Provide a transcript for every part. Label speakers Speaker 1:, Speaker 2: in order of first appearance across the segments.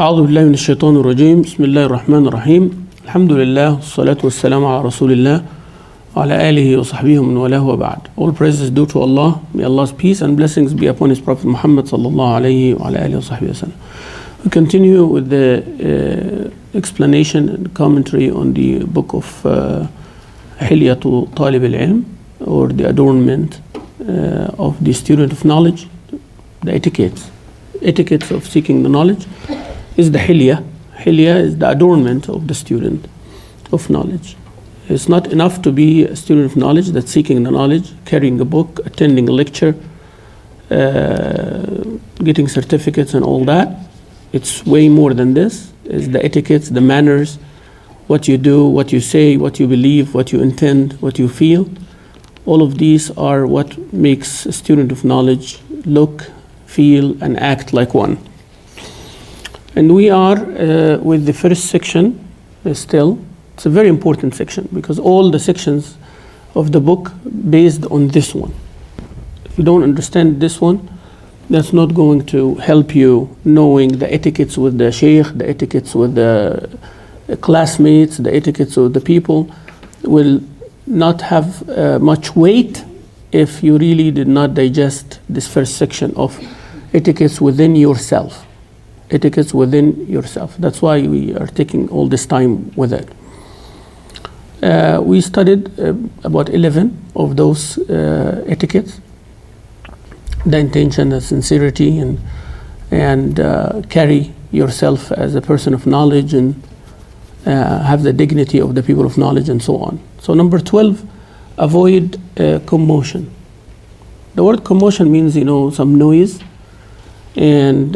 Speaker 1: أعوذ بالله من الشيطان الرجيم بسم الله الرحمن الرحيم الحمد لله والصلاة والسلام على رسول الله وعلى آله وصحبه ومن والاه وبعد. All praises due to Allah. May Allah's peace and blessings be upon His Prophet Muhammad sallallahu alayhi wa ala alihi wa sahbihi wa sallam. We continue with the explanation and commentary on the book of Hilyatu Talib al-Ilm, or the adornment of the student of knowledge. The etiquettes of seeking the knowledge is the hilya. Hilya is the adornment of the student of knowledge. It's not enough to be a student of knowledge that's seeking the knowledge, carrying a book, attending a lecture, getting certificates and all that. It's way more than this. It's the etiquettes, the manners, what you do, what you say, what you believe, what you intend, what you feel. All of these are what makes a student of knowledge look, feel, and act like one. And we are with the first section still. It's a very important section because all the sections of the book based on this one. If you don't understand this one, that's not going to help you knowing the etiquettes with the Sheikh, the etiquettes with the classmates, the etiquettes with the people will not have much weight if you really did not digest this first section of etiquettes within yourself. Etiquettes within yourself. That's why we are taking all this time with it. We studied about 11 of those etiquettes. The intention, the sincerity, and carry yourself as a person of knowledge and have the dignity of the people of knowledge and so on. So number 12, avoid commotion. The word commotion means, some noise and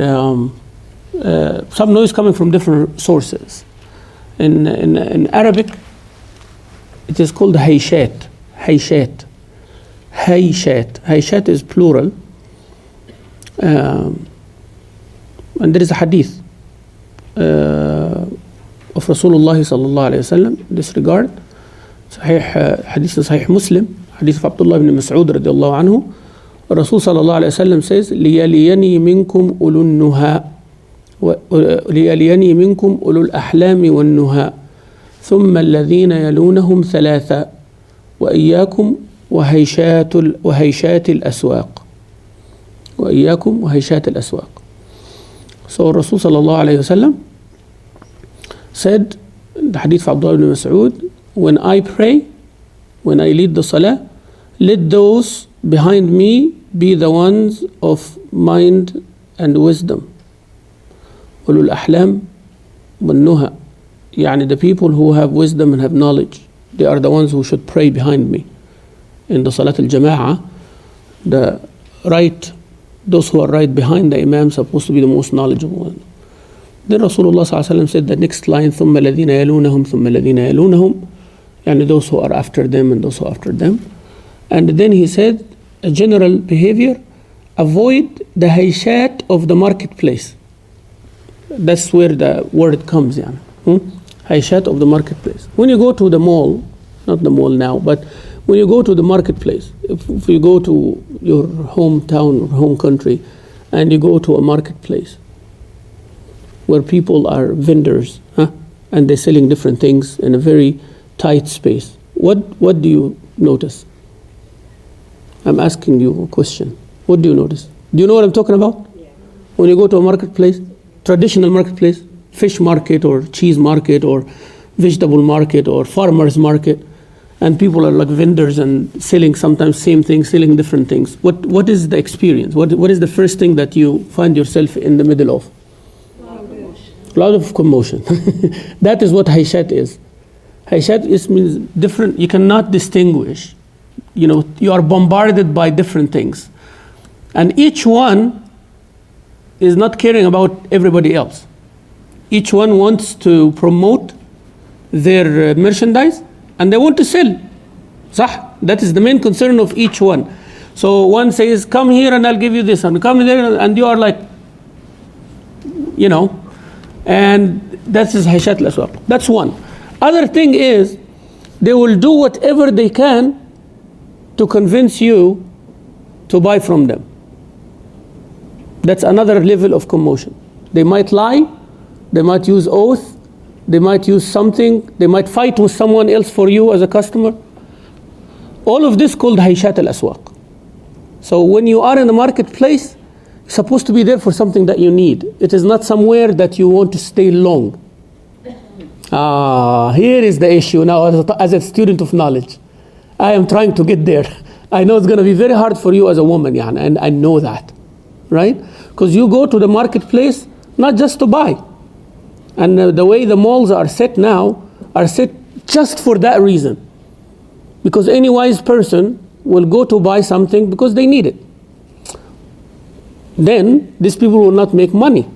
Speaker 1: some noise coming from different sources. In Arabic, it is called hayshat. Hayshat. Hayshat. Hayshat is plural. And there is a hadith of Rasulullah sallallahu alayhi wa sallam in this regard. Hadith is Sahih Muslim. Hadith of Abdullah ibn Mas'ud radiallahu anhu. Rasul sallallahu alayhi wa sallam says, لِيَلِيَنِي مِنْكُمْ أُولُو النُّهَا لِيَلِيَنِي مِنْكُمْ أُولُو الْأَحْلَامِ وَالنُّهَا ثم الذين يلونهم ثلاثة وإياكم وهيشات الأسواق. وإياكم وهيشات الأسواق. So Rasul sallallahu alayhi wa sallam said, the hadith of Abdullah ibn Mas'ud, when I pray, when I lead the salah, let those behind me be the ones of mind and wisdom. أولو الأحلام والنهى. يعني the people who have wisdom and have knowledge, they are the ones who should pray behind me. In the Salat al-Jama'ah, those who are right behind the Imam are supposed to be the most knowledgeable one. Then Rasulullah said the next line, ثُمَّ الَّذِينَ يَلُونَهُمْ ثُمَّ الَّذِينَ يَلُونَهُمْ, يعني those who are after them and those who are after them. And then he said, a general behavior, avoid the hayshat of the marketplace. That's where the word comes in. Hayshat of the marketplace. When you go to the mall, not the mall now, but when you go to the marketplace, if you go to your hometown or home country and you go to a marketplace where people are vendors, and they're selling different things in a very tight space, what do you notice? I'm asking you a question. What do you notice? Do you know what I'm talking about? Yeah. When you go to a marketplace, traditional marketplace, fish market or cheese market or vegetable market or farmer's market, and people are like vendors and selling sometimes same things, selling different things. What is the experience? What is the first thing that you find yourself in the middle of? A lot of commotion. That is what hayshat is. Hayshat means different. You cannot distinguish. You are bombarded by different things, and each one is not caring about everybody else. Each one wants to promote their merchandise and they want to sell. Sah? That is the main concern of each one. So one says, come here and I'll give you this, and come there, and you are like, and that is hayshat al-aswaq. That's one. Other thing is, they will do whatever they can to convince you to buy from them. That's another level of commotion. They might lie, they might use oath, they might use something, they might fight with someone else for you as a customer. All of this called hayshat al-aswaq. So when you are in the marketplace, you're supposed to be there for something that you need. It is not somewhere that you want to stay long. Here is the issue now as a student of knowledge. I am trying to get there. I know it's going to be very hard for you as a woman, and I know that, right? Because you go to the marketplace not just to buy. And the way the malls are set now are set just for that reason. Because any wise person will go to buy something because they need it. Then these people will not make money.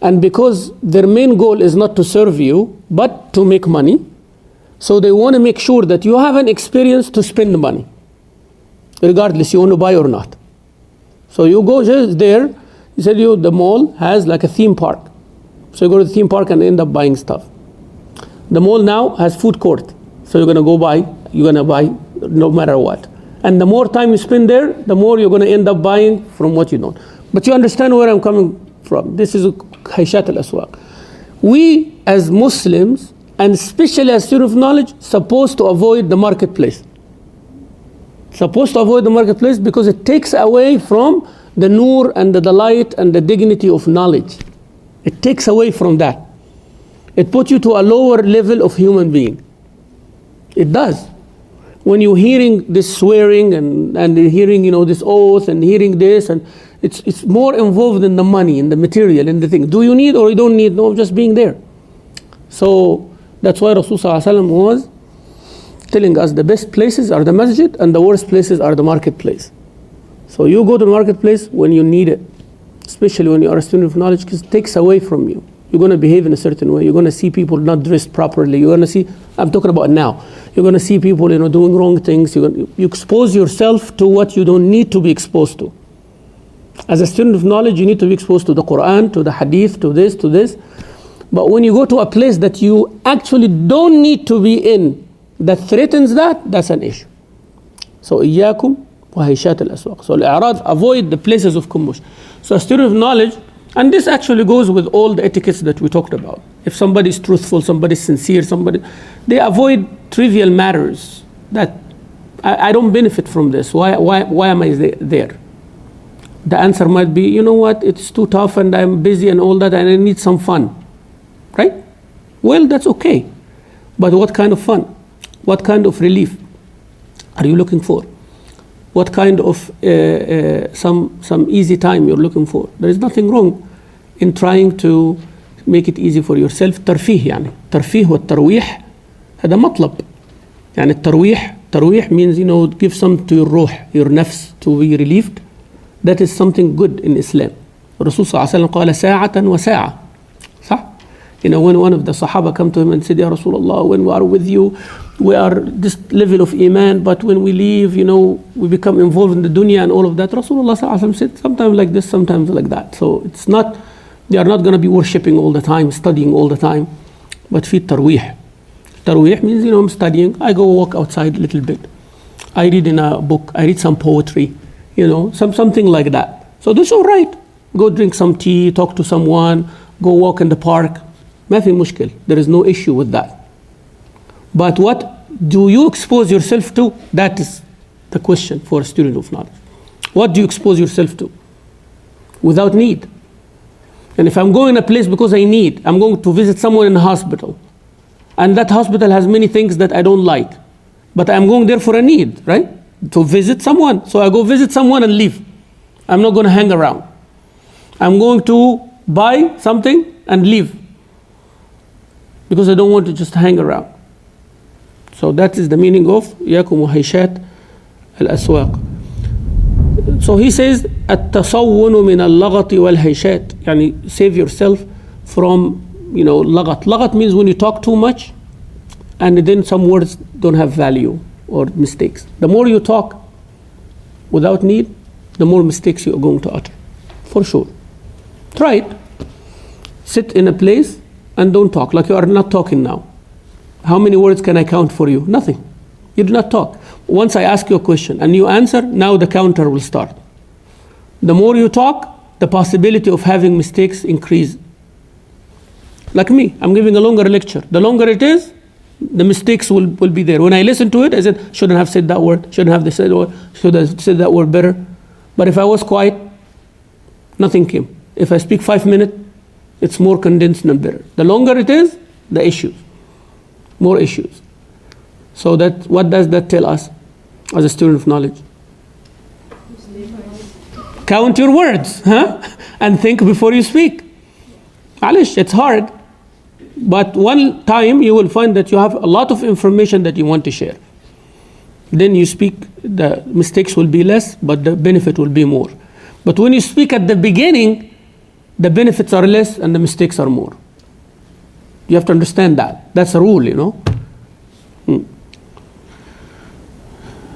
Speaker 1: And because their main goal is not to serve you, but to make money, so they want to make sure that you have an experience to spend the money, regardless you want to buy or not. So you go just there, you said the mall has like a theme park. So you go to the theme park and end up buying stuff. The mall now has food court. So you're going to go buy, you're going to buy no matter what. And the more time you spend there, the more you're going to end up buying from what you don't. But you understand where I'm coming from. This is hayshat al-aswaq. We as Muslims, and especially as students of knowledge, supposed to avoid the marketplace. Supposed to avoid the marketplace because it takes away from the nur and the delight and the dignity of knowledge. It takes away from that. It puts you to a lower level of human being. It does. When you're hearing this swearing and hearing this oath and hearing this, and it's more involved in the money, in the material, in the thing. Do you need or you don't need? No, just being there. So that's why Rasulullah ﷺ was telling us the best places are the masjid and the worst places are the marketplace. So you go to the marketplace when you need it, especially when you are a student of knowledge, because it takes away from you. You're going to behave in a certain way. You're going to see people not dressed properly. You're going to see, I'm talking about now, you're going to see people doing wrong things. You expose yourself to what you don't need to be exposed to. As a student of knowledge, you need to be exposed to the Quran, to the Hadith, to this, to this. But when you go to a place that you actually don't need to be in, that threatens that, that's an issue. So إياكم وهيشات الأسواق. So الإعراض, avoid the places of kumush. So a student of knowledge, and this actually goes with all the etiquettes that we talked about. If somebody is truthful, somebody is sincere, they avoid trivial matters that I don't benefit from this. Why am I there? The answer might be, you know what, it's too tough and I'm busy and all that and I need some fun, right? Well, that's okay. But what kind of fun? What kind of relief are you looking for? What kind of some easy time you're looking for? There is nothing wrong in trying to make it easy for yourself. ترفيه يعني الترفيه والترويح هذا مطلب. يعني الترويح means give some to your روح, your nafs, to be relieved. That is something good in Islam. Rasul صلى الله عليه وسلم قال ساعة وساعة. صح? When one of the Sahaba come to him and said, Ya Rasulullah, when we are with you, we are this level of iman, but when we leave, we become involved in the dunya and all of that. Rasulullah sallallahu alaihi wasallam said, sometimes like this, sometimes like that. So it's not, they are not going to be worshipping all the time, studying all the time, but fi tarweeh. Tarweeh means, I'm studying, I go walk outside a little bit. I read in a book, I read some poetry, something like that. So that's all right. Go drink some tea, talk to someone, go walk in the park. ما في مشكل. There is no issue with that. But what do you expose yourself to? That is the question for a student of knowledge. What do you expose yourself to? Without need. And if I'm going a place because I need, I'm going to visit someone in a hospital. And that hospital has many things that I don't like. But I'm going there for a need, right? To visit someone. So I go visit someone and leave. I'm not going to hang around. I'm going to buy something and leave. Because I don't want to just hang around. So that is the meaning of إياكم وهيشات الأسواق. So he says التصون من اللغط والهيشات. يعني save yourself from لغط. لغط means when you talk too much and then some words don't have value or mistakes. The more you talk without need, the more mistakes you are going to utter. For sure. Try it. Sit in a place and don't talk, like you are not talking now. How many words can I count for you? Nothing. You do not talk. Once I ask you a question and you answer, now the counter will start. The more you talk, the possibility of having mistakes increase. Like me, I'm giving a longer lecture. The longer it is, the mistakes will be there. When I listen to it, I said, shouldn't have said that word, shouldn't have said word, should have said that word better. But if I was quiet, nothing came. If I speak 5 minutes, it's more condensed and better. The longer it is, the issues, more issues. So that, what does that tell us as a student of knowledge? Count your words, huh? And think before you speak. Alish, it's hard. But one time you will find that you have a lot of information that you want to share. Then you speak, the mistakes will be less, but the benefit will be more. But when you speak at the beginning, the benefits are less and the mistakes are more. You have to understand that. That's a rule, you know.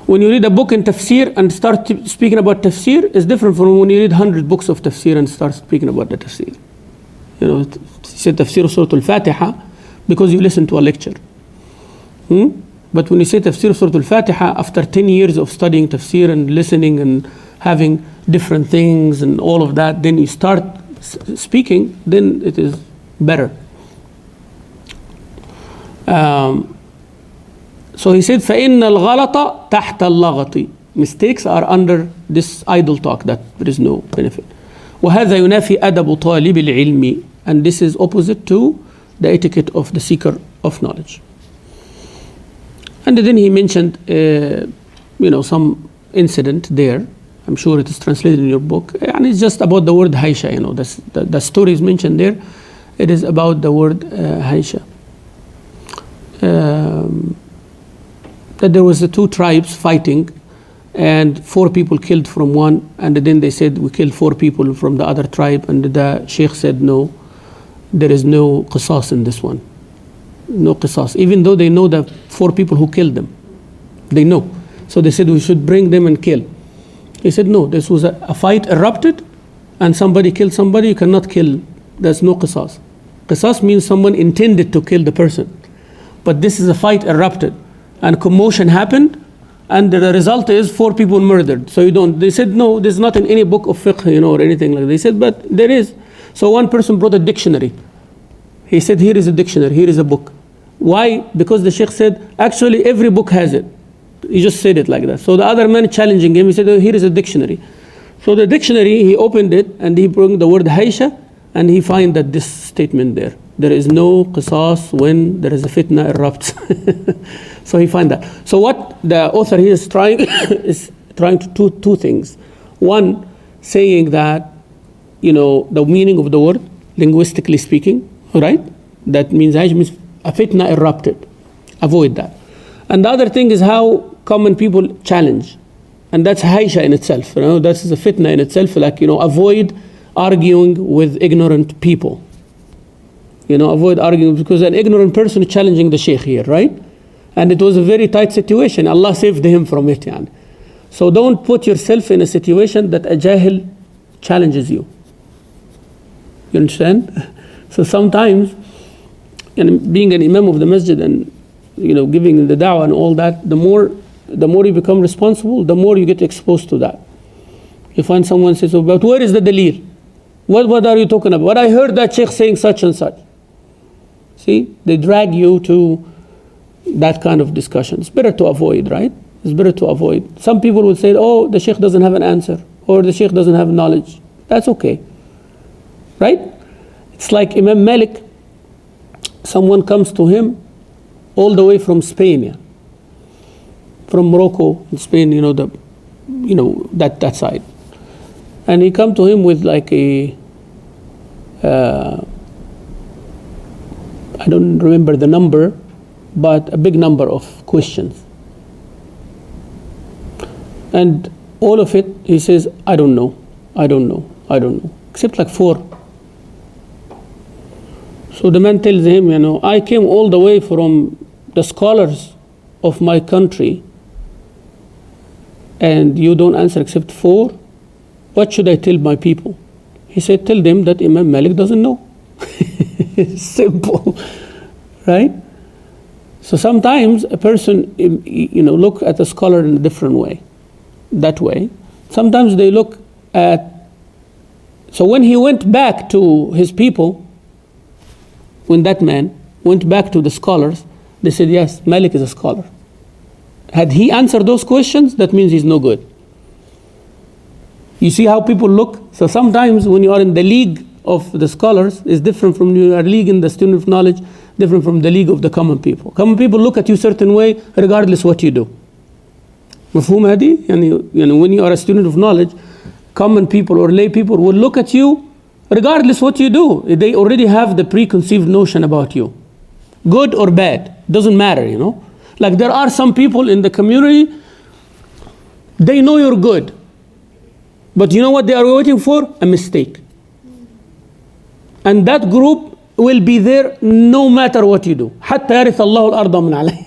Speaker 1: When you read a book in tafsir and start speaking about tafsir, it's different from when you read 100 books of tafsir and start speaking about the tafsir. You know, say tafsir Surah Al-Fatiha because you listen to a lecture. But when you say tafsir Surah Al-Fatiha, after 10 years of studying tafsir and listening and having different things and all of that, then you start speaking, then it is better. So he said, فَإِنَّ الْغَلَطَ تَحْتَ اللَّغَطِ. Mistakes are under this idle talk that there is no benefit. وَهَذَا يُنَافِي أَدَبُ طَالِبِ الْعِلْمِ. And this is opposite to the etiquette of the seeker of knowledge. And then he mentioned, some incident there. I'm sure it is translated in your book. And it's just about the word Haisha, the story is mentioned there. It is about the word Haisha. That there was the two tribes fighting and 4 people killed from one, and then they said we killed 4 people from the other tribe, and the Sheikh said no, there is no qisas in this one. No qisas, even though they know the 4 people who killed them. They know. So they said we should bring them and kill. He said no, this was a fight erupted and somebody killed somebody, you cannot kill. There's no qisas. Qisas means someone intended to kill the person. But this is a fight erupted and commotion happened, and the result is 4 people murdered. So you don't, they said no, there's not in any book of fiqh, or anything like that. They said, but there is. So one person brought a dictionary. He said, here is a dictionary, here is a book. Why? Because the Sheikh said, actually every book has it. He just said it like that. So the other man challenging him, he said, oh, here is a dictionary. So the dictionary, he opened it and he brought the word Haisha, and he find that this statement there. There is no qisas when there is a fitna erupts. So he find that. So what the author here is trying to do 2 things. One, saying that, the meaning of the word, linguistically speaking, right? That means a fitna erupted. Avoid that. And the other thing is how common people challenge. And that's Haisha in itself. That's a fitna in itself. Like, avoid arguing with ignorant people. Avoid arguing, because an ignorant person is challenging the Sheikh here, right? And it was a very tight situation. Allah saved him from it. So don't put yourself in a situation that a jahil challenges you. You understand? So sometimes, being an imam of the masjid and giving the da'wah and all that, the more you become responsible, the more you get exposed to that. You find someone says, oh, but where is the dalil? What are you talking about? What I heard that Sheikh saying such and such. See, they drag you to that kind of discussion. It's better to avoid, right? It's better to avoid. Some people will say, oh, the Sheikh doesn't have an answer, or the Sheikh doesn't have knowledge. That's okay, right? It's like Imam Malik. Someone comes to him all the way from Spain, from Morocco, Spain, that side. And he come to him with like I don't remember the number, but a big number of questions. And all of it, he says, I don't know, except like 4. So the man tells him, I came all the way from the scholars of my country, and you don't answer except 4. What should I tell my people? He said, tell them that Imam Malik doesn't know. Simple, right? So sometimes a person, look at a scholar in a different way, that way. Sometimes they look at, so when he went back to his people, when that man went back to the scholars, they said, yes, Malik is a scholar. Had he answered those questions, that means he's no good. You see how people look? So sometimes when you are in the league of the scholars, it's different from you are league in the student of knowledge, different from the league of the common people. Common people look at you a certain way regardless what you do. مفهوم هذه؟ يعني when you are a student of knowledge, common people or lay people will look at you regardless what you do. They already have the preconceived notion about you. Good or bad, doesn't matter, you know. Like there are some people in the community, they know you're good. But you know what they are waiting for? A mistake. And that group will be there no matter what you do. حتى يرث الله الأرض من عليه.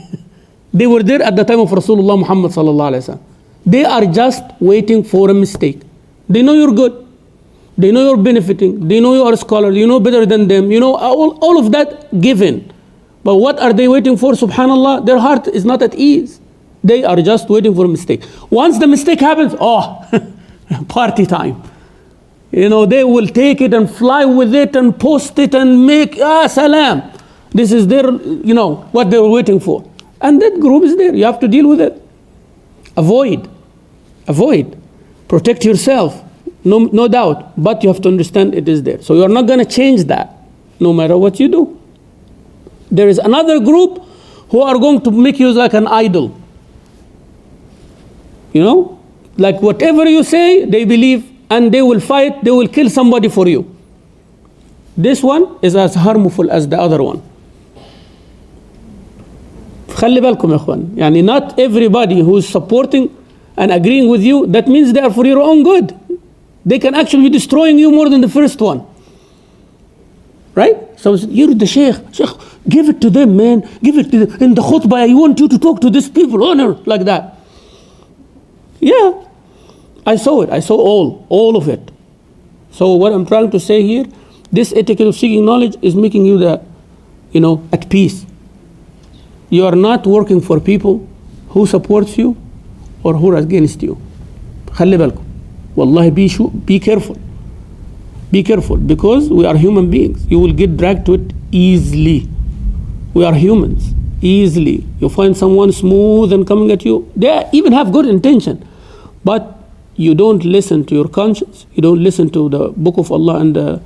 Speaker 1: They were there at the time of Rasulullah Muhammad sallallahu alaihi wasallam. They are just waiting for a mistake. They know you're good. They know you're benefiting. They know you are a scholar. You know better than them. You know all of that given. But what are they waiting for? Subhanallah, their heart is not at ease. They are just waiting for a mistake. Once the mistake happens, party time. You know, they will take it and fly with it and post it and make, salam. This is their, you know, what they were waiting for. And that group is there. You have to deal with it. Avoid. Protect yourself. No doubt. But you have to understand it is there. So you're not going to change that, no matter what you do. There is another group who are going to make you like an idol. You know? Like whatever you say, they believe, and they will fight, they will kill somebody for you. This one is as harmful as the other one. خلي بالكم يا اخوان. يعني not everybody who is supporting and agreeing with you, that means they are for your own good. They can actually be destroying you more than the first one. Right? So you're the Sheikh. Sheikh, give it to them, man. Give it to them. In the khutbah, I want you to talk to these people. Honor, like that. Yeah. I saw it. I saw all of it. So what I'm trying to say here, this etiquette of seeking knowledge is making you at peace. You are not working for people who supports you or who are against you. خلي بالكم. Wallahi, be careful. Be careful, because we are human beings. You will get dragged to it easily. We are humans. Easily. You find someone smooth and coming at you. They even have good intention. But you don't listen to your conscience. You don't listen to the book of Allah and the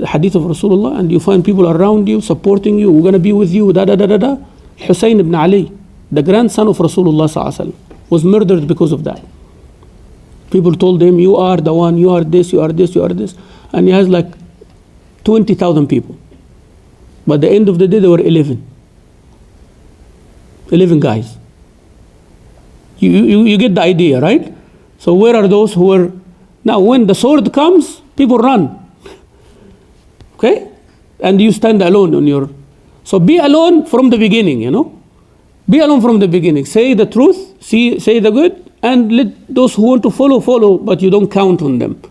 Speaker 1: hadith of Rasulullah. And you find people around you supporting you. We're going to be with you. Hussein ibn Ali, the grandson of Rasulullah sallallahu alaihi wasallam, was murdered because of that. People told him, you are the one, you are this, you are this, you are this. And he has like 20,000 people. But at the end of the day, there were 11 guys. You get the idea, right? So where are those who were... Now when the sword comes, people run. Okay? And you stand alone on your... So be alone from the beginning, Be alone from the beginning. Say the truth, say the good, and let those who want to follow, but you don't count on them.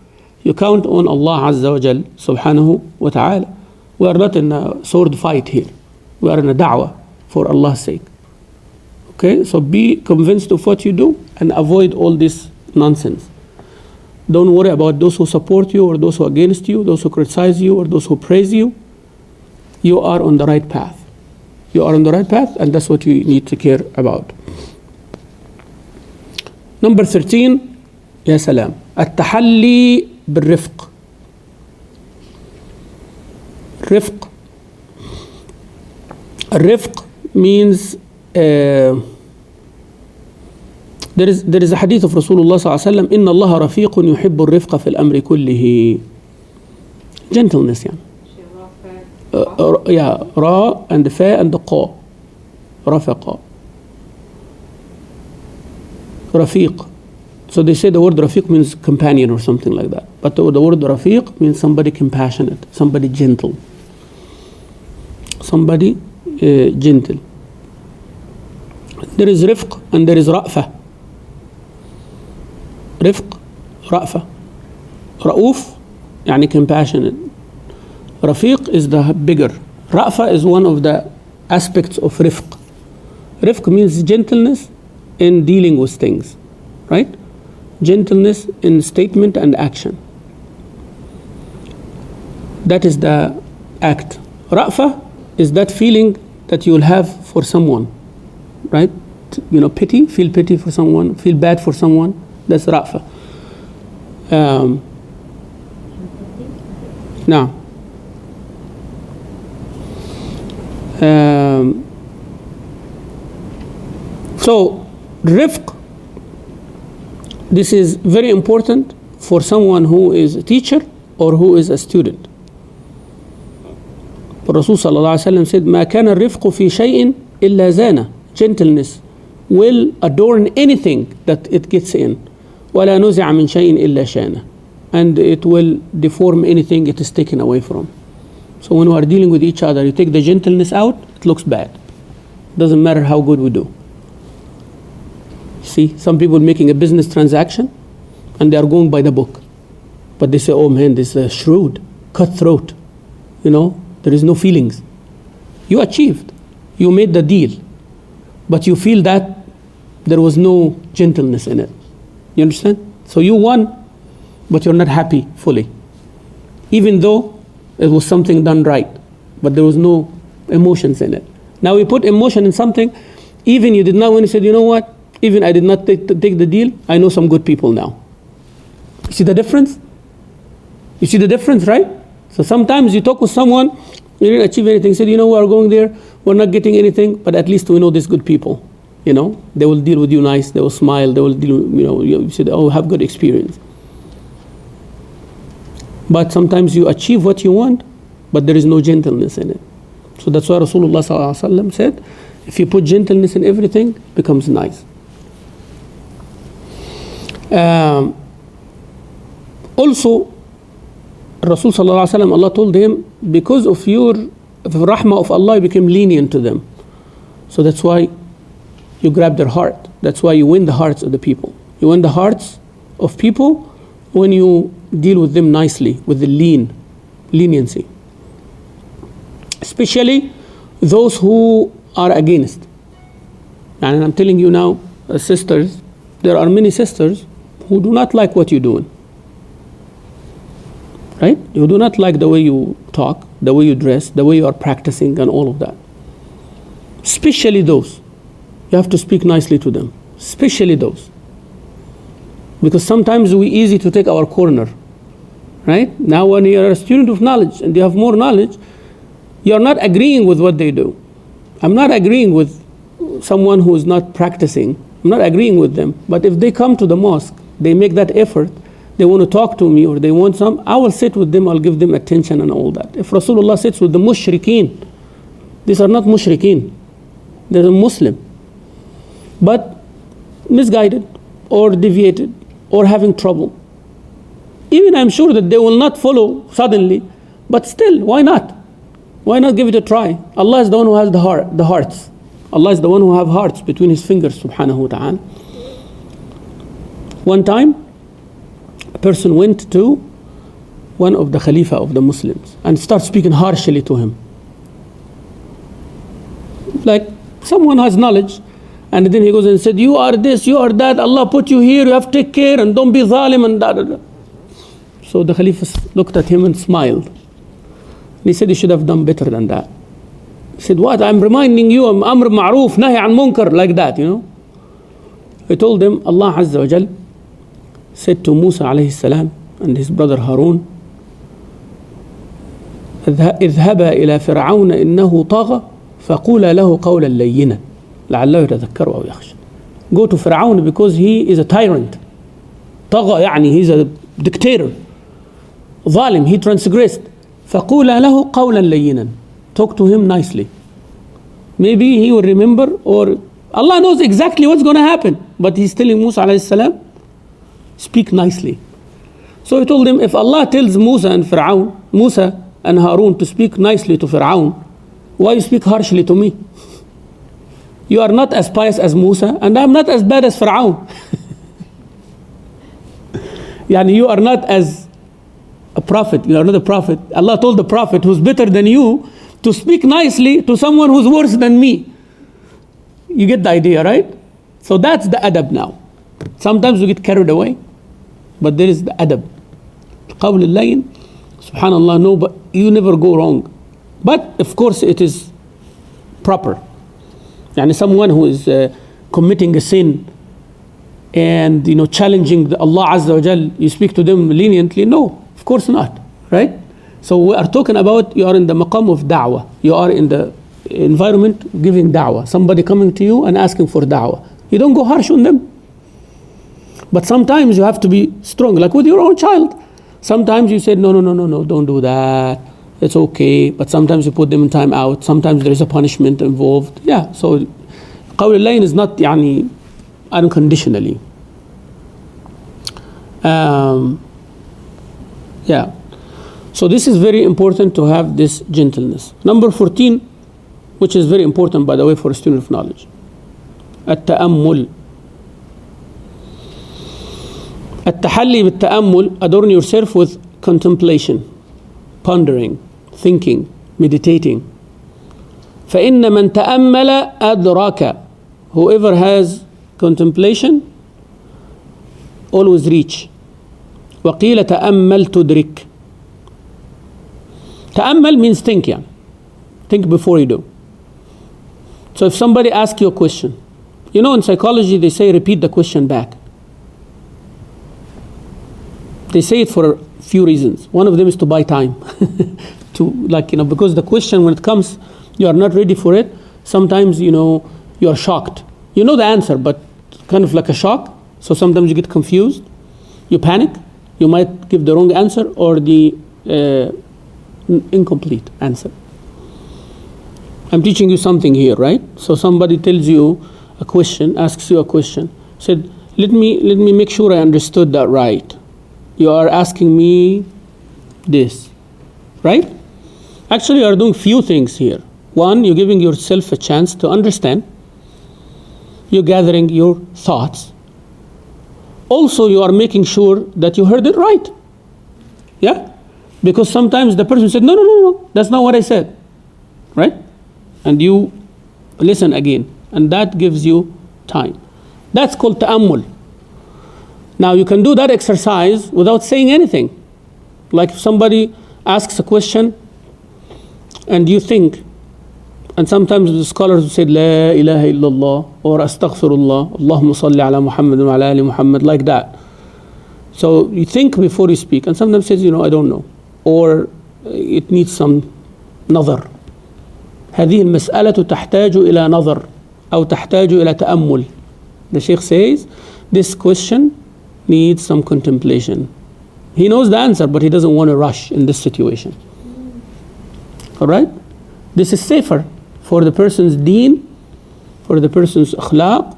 Speaker 1: You count on Allah Azza wa Jal, subhanahu wa ta'ala. We are not in a sword fight here. We are in a da'wah for Allah's sake. Okay, so be convinced of what you do and avoid all this nonsense. Don't worry about those who support you or those who are against you, those who criticize you or those who praise you. You are on the right path. You are on the right path, and that's what you need to care about. Number 13, يا سلام, التحلي بالرفق. الرفق means there is a hadith of Rasulullah sallallahu alaihi wasallam, إن الله رفيق يحب الرفق في الأمر كله. Gentleness, ra and the fa and the qa. Rafiqa. Rafiq. So they say the word rafiq means companion or something like that. But the word rafiq means somebody compassionate, somebody gentle. Somebody gentle. There is rifq and there is ra'fa. Rifq, ra'fa. Ra'uf, يعني compassionate. Rafiq is the bigger. Ra'fa is one of the aspects of rifq. Rifq means gentleness in dealing with things, right? Gentleness in statement and action. That is the act. Ra'fa is that feeling that you'll have for someone, right? You know, pity, feel pity for someone, feel bad for someone. That's ra'fa. Now, so rifq, this is very important for someone who is a teacher or who is a student. Rasul sallallahu alaihi wasallam said, "Ma kana rifqu fi shay'in illa zana." Gentleness will adorn anything that it gets in. وَلَا نُزِعَ مِنْ شَيْءٍ إِلَّا شَانَ. And it will deform anything it is taken away from. So when we are dealing with each other, you take the gentleness out, it looks bad. Doesn't matter how good we do. See, some people making a business transaction and they are going by the book. But they say, oh man, this is shrewd, cutthroat. You know, there is no feelings. You achieved. You made the deal. But you feel that there was no gentleness in it. You understand? So you won, but you're not happy fully. Even though it was something done right, but there was no emotions in it. Now we put emotion in something, even you did not, when you said, you know what, even I did not take the deal, I know some good people now. You see the difference? You see the difference, right? So sometimes you talk with someone, you didn't achieve anything, said, you know, we are going there, we're not getting anything, but at least we know these good people. You know, they will deal with you nice, they will smile, they will deal, you know, you said, oh, have good experience. But sometimes you achieve what you want, but there is no gentleness in it. So that's why Rasulullah sallallahu alaihi wasallam said, if you put gentleness in everything, it becomes nice. Also, Rasul sallallahu alaihi wasallam, Allah told him, because of your rahmah of Allah, you became lenient to them. So that's why you grab their heart. That's why you win the hearts of the people. You win the hearts of people when you deal with them nicely, with the leniency. Especially those who are against. And I'm telling you now, sisters, there are many sisters who do not like what you're doing. Right? You do not like the way you talk, the way you dress, the way you are practicing and all of that. Especially those. You have to speak nicely to them. Especially those. Because sometimes we easy to take our corner. Right? Now when you are a student of knowledge and you have more knowledge, you are not agreeing with what they do. I'm not agreeing with someone who is not practicing. I'm not agreeing with them. But if they come to the mosque, they make that effort, they want to talk to me or they want some, I will sit with them, I'll give them attention and all that. If Rasulullah sits with the mushrikeen, these are not mushrikeen. They're a Muslim. But misguided or deviated or having trouble. Even I'm sure that they will not follow suddenly, but still, why not? Why not give it a try? Allah is the one who has the hearts. Allah is the one who have hearts between His fingers, subhanahu wa ta'ala. One time, a person went to one of the Khalifa of the Muslims and started speaking harshly to him. Like someone has knowledge, and then he goes and said, you are this, you are that, Allah put you here, you have to take care and don't be zalim and da da da. So the Khalifa looked at him and smiled. And he said, you should have done better than that. He said, what? I'm reminding you, Amr Ma'roof, Nahi an Munkar, like that, you know. He told him, Allah Azza wa Jal said to Musa alayhi salam and his brother Harun, اذهبا إلى فرعون إنه طغى فقولا له قولا لينا لعله يتذكر أو يخشى. Go to Fir'aun because he is a tyrant. طغى يعني he's a dictator. ظالم, he transgressed. فقولا له قولا لينا. Talk to him nicely. Maybe he will remember, or Allah knows exactly what's going to happen. But he's telling Musa alayhi salam, speak nicely. So he told him, if Allah tells Musa and Harun to speak nicely to Fir'aun, why you speak harshly to me? You are not as pious as Musa, and I'm not as bad as Fir'aun. Yani you are not as a prophet, you are not a prophet. Allah told the prophet who's better than you to speak nicely to someone who's worse than me. You get the idea, right? So that's the adab now. Sometimes we get carried away, but there is the adab. Qawl al-layn, subhanallah, no, but you never go wrong. But of course it is proper. Yani someone who is committing a sin and challenging Allah Azza wa Jal, you speak to them leniently? No, of course not, right? So we are talking about you are in the maqam of da'wah. You are in the environment giving da'wah. Somebody coming to you and asking for da'wah. You don't go harsh on them. But sometimes you have to be strong, like with your own child. Sometimes you say, no, don't do that. It's okay. But sometimes you put them in time out. Sometimes there is a punishment involved. Yeah, so qawl al-layn is not unconditionally. Yeah. So this is very important to have this gentleness. Number 14, which is very important, by the way, for a student of knowledge. التأمل. التحلي بالتأمل, adorn yourself with contemplation, pondering, thinking, meditating. فإن من تأمل أدرك. Whoever has contemplation always reach. وقيل تأمل تدرك. تأمل means think, yeah. Think before you do. So if somebody asks you a question, in psychology they say repeat the question back. They say it for a few reasons. One of them is to buy time. Because the question, when it comes, you are not ready for it. Sometimes, you are shocked. You know the answer, but kind of like a shock. So sometimes you get confused. You panic. You might give the wrong answer or the incomplete answer. I'm teaching you something here, right? So somebody tells you a question, asks you a question, said, let me make sure I understood that right. You are asking me this, right? Actually, you are doing few things here. One, you're giving yourself a chance to understand. You're gathering your thoughts. Also, you are making sure that you heard it right. Yeah? Because sometimes the person said, no, that's not what I said. Right? And you listen again. And that gives you time. That's called ta'ammul. Now you can do that exercise without saying anything. Like if somebody asks a question and you think, and sometimes the scholars say La ilaha illallah or astaghfirullah, Allahumma salli ala Muhammad wa ala ali Muhammad, like that. So you think before you speak, and sometimes says, I don't know, or it needs some nazar. هذه المسألة تحتاج إلى نظر أو تحتاج إلى تأمل. The Sheikh says this question needs some contemplation. He knows the answer, but he doesn't want to rush in this situation. All right? This is safer for the person's deen, for the person's akhlaq,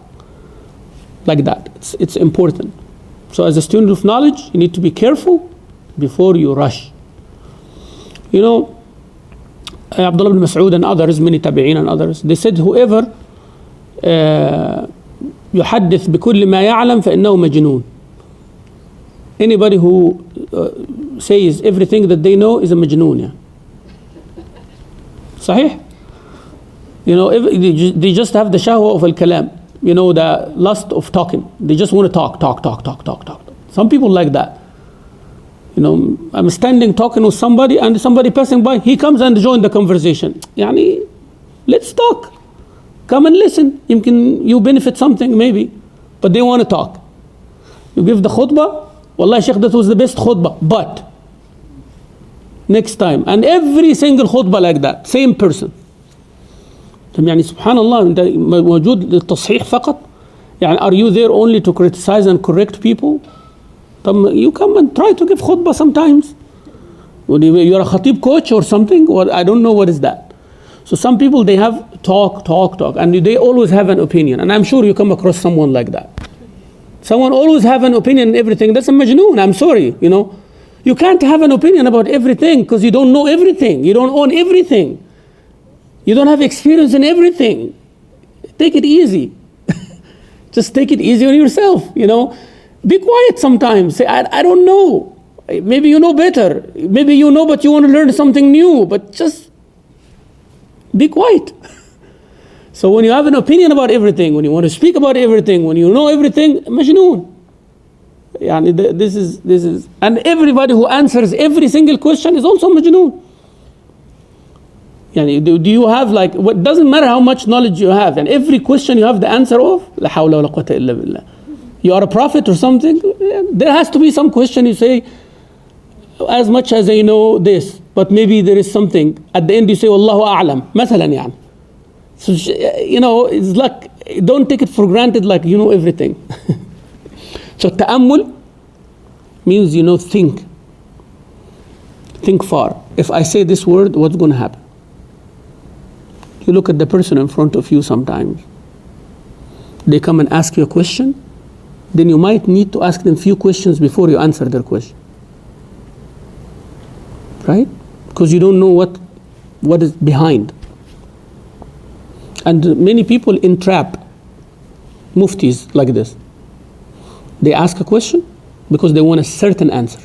Speaker 1: like that. It's important. So as a student of knowledge, you need to be careful before you rush. Abdullah ibn Mas'ud and others, many tabi'in and others, they said whoever يحدث بكل ما يعلم فإنه مجنون. Anybody who says everything that they know is a majnoon. Yeah. صحيح? They just have the shahwa of al-kalam. The lust of talking. They just want to talk. Some people like that. I'm standing talking with somebody and somebody passing by, he comes and joins the conversation. Let's talk. Come and listen. You benefit something maybe. But they want to talk. You give the khutbah. Wallahi Sheikh, that was the best khutbah. But next time. And every single khutbah like that. Same person. سبحان الله, أنت موجود للتصحيح فقط. Are you there only to criticize and correct people? You come and try to give khutbah sometimes. You're a khatib coach or something, or I don't know what is that. So some people, they have talk, and they always have an opinion. And I'm sure you come across someone like that. Someone always have an opinion on everything. That's a majnoon. I'm sorry, You can't have an opinion about everything because you don't know everything. You don't own everything. You don't have experience in everything. Take it easy. Just take it easy on yourself, Be quiet sometimes. Say, I don't know. Maybe you know better. Maybe you know, but you want to learn something new. But just be quiet. So when you have an opinion about everything, when you want to speak about everything, when you know everything, majnoon. This is, and everybody who answers every single question is also majnoon. Yani, do you have like, what doesn't matter how much knowledge you have, and every question you have the answer of, La hawla wa la quwwata illa billah. You are a prophet or something, there has to be some question you say, as much as I know this, but maybe there is something. At the end you say, Wallahu a'lam, مثلا يعني. So, it's like, don't take it for granted like you know everything. So ta'ammul means, think. Think far. If I say this word, what's going to happen? You look at the person in front of you sometimes. They come and ask you a question, then you might need to ask them few questions before you answer their question. Right? Because you don't know what is behind. And many people entrap muftis like this. They ask a question because they want a certain answer.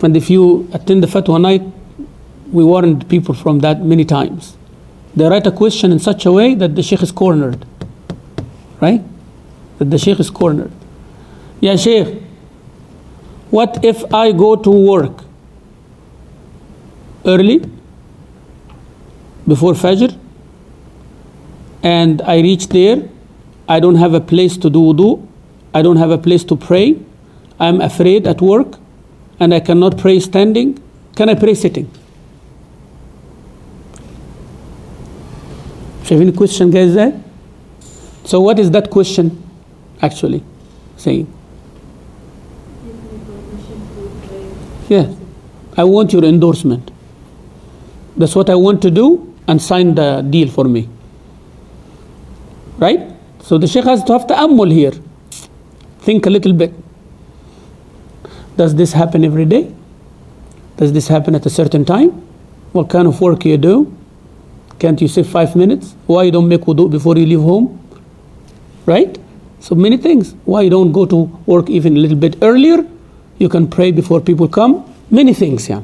Speaker 1: And if you attend the fatwa night, we warned people from that many times. They write a question in such a way that the Sheikh is cornered. Right? That the Sheikh is cornered. Yeah, Sheikh, what if I go to work early, before Fajr, and I reach there, I don't have a place to do wudu, I don't have a place to pray, I'm afraid at work, and I cannot pray standing, can I pray sitting? شايفين question جاي ازاي؟ So what is that question actually saying? Yeah, I want your endorsement. That's what I want to do, and sign the deal for me. Right? So the Sheikh has to have ta'ammul here. Think a little bit. Does this happen every day? Does this happen at a certain time? What kind of work you do? Can't you save 5 minutes? Why you don't make wudu before you leave home? Right? So many things. Why you don't go to work even a little bit earlier? You can pray before people come. Many things, yeah.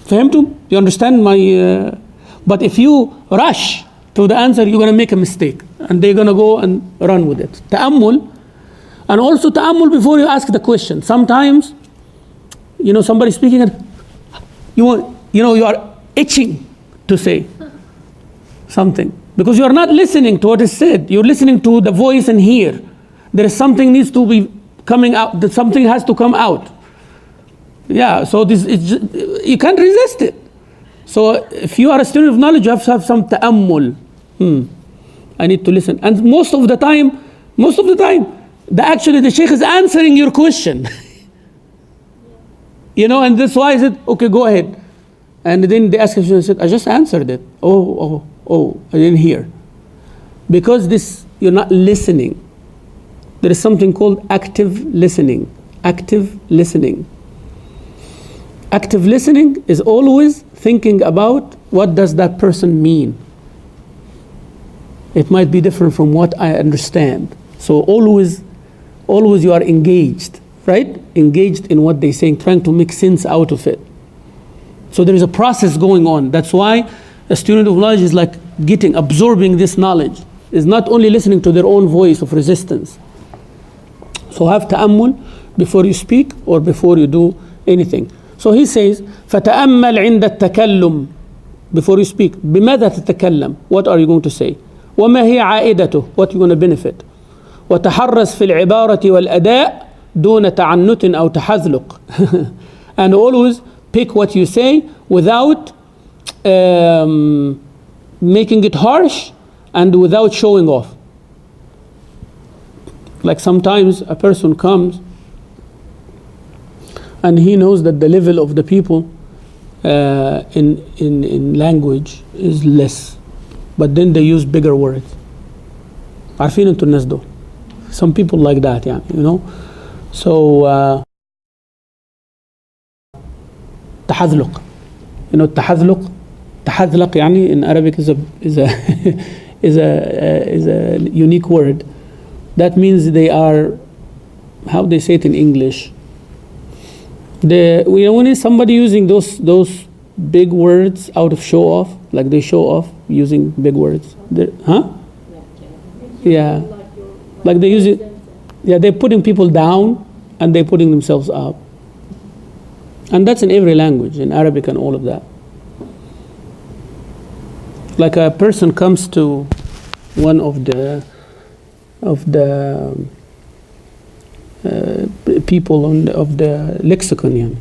Speaker 1: فهمتم? You understand my... but if you rush to the answer, you're going to make a mistake. And they're going to go and run with it. Ta'ammul. And also ta'ammul before you ask the question. Sometimes, somebody speaking and you are itching to say something. Because you are not listening to what is said. You're listening to the voice and hear. There is something needs to be coming out. That something has to come out. Yeah, so you can't resist it. So if you are a student of knowledge, you have to have some ta'ammul. I need to listen. And most of the time, the Sheikh is answering your question. And that's why I said, okay, go ahead. And then they ask a question, I said, I just answered it. Oh, I didn't hear. Because you're not listening. There is something called active listening. Active listening. Active listening is always thinking about what does that person mean. It might be different from what I understand. So always you are engaged, right? Engaged in what they're saying, trying to make sense out of it. So there is a process going on. That's why a student of knowledge is like absorbing this knowledge. Is not only listening to their own voice of resistance. So have ta'ammul before you speak or before you do anything. So he says, فَتَأَمَّلْ عِنْدَ التَّكَلُّمْ. Before you speak, بِمَاذَا تَتَكَلَّمْ? What are you going to say? وَمَا هِيَ عَائِدَتُهُ? What are you going to benefit? وَتَحَرَّصْ فِي الْعِبَارَةِ وَالْأَدَاءِ دُونَ تَعَنُّتٍ أَوْ تَحَذْلُقٍ. And always pick what you say without making it harsh and without showing off. Like sometimes a person comes and he knows that the level of the people in language is less, but then they use bigger words. عارفين انتوا الناس دول. Some people like that, yeah, So تحذلق. تحذلق يعني in Arabic is a unique word. That means they are, how they say it in English? When somebody using those big words out of show off, like they show off using big words. Yeah. Like they use it. Yeah, they're putting people down and they're putting themselves up. And that's in every language, in Arabic and all of that. like a person comes to one of the people of the lexicon, يعني.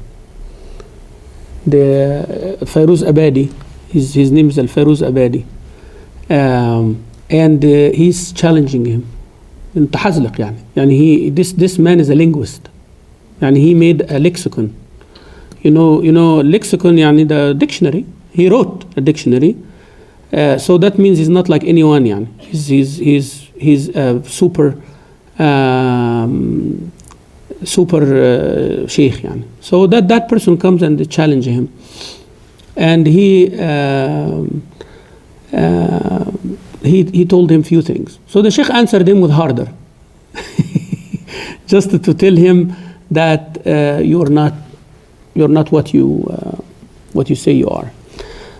Speaker 1: The Fairuz Abadi, his name is Al-Fairuz Abadi, and he's challenging him. متحزلق يعني this man is a linguist, يعني he made a lexicon. You know lexicon يعني the dictionary. He wrote a dictionary, so that means he's not like anyone, يعني. He's super sheikh, يعني. So that person comes and they challenge him, and he told him few things. So the sheikh answered him with harder, just to tell him that you're not what you say you are.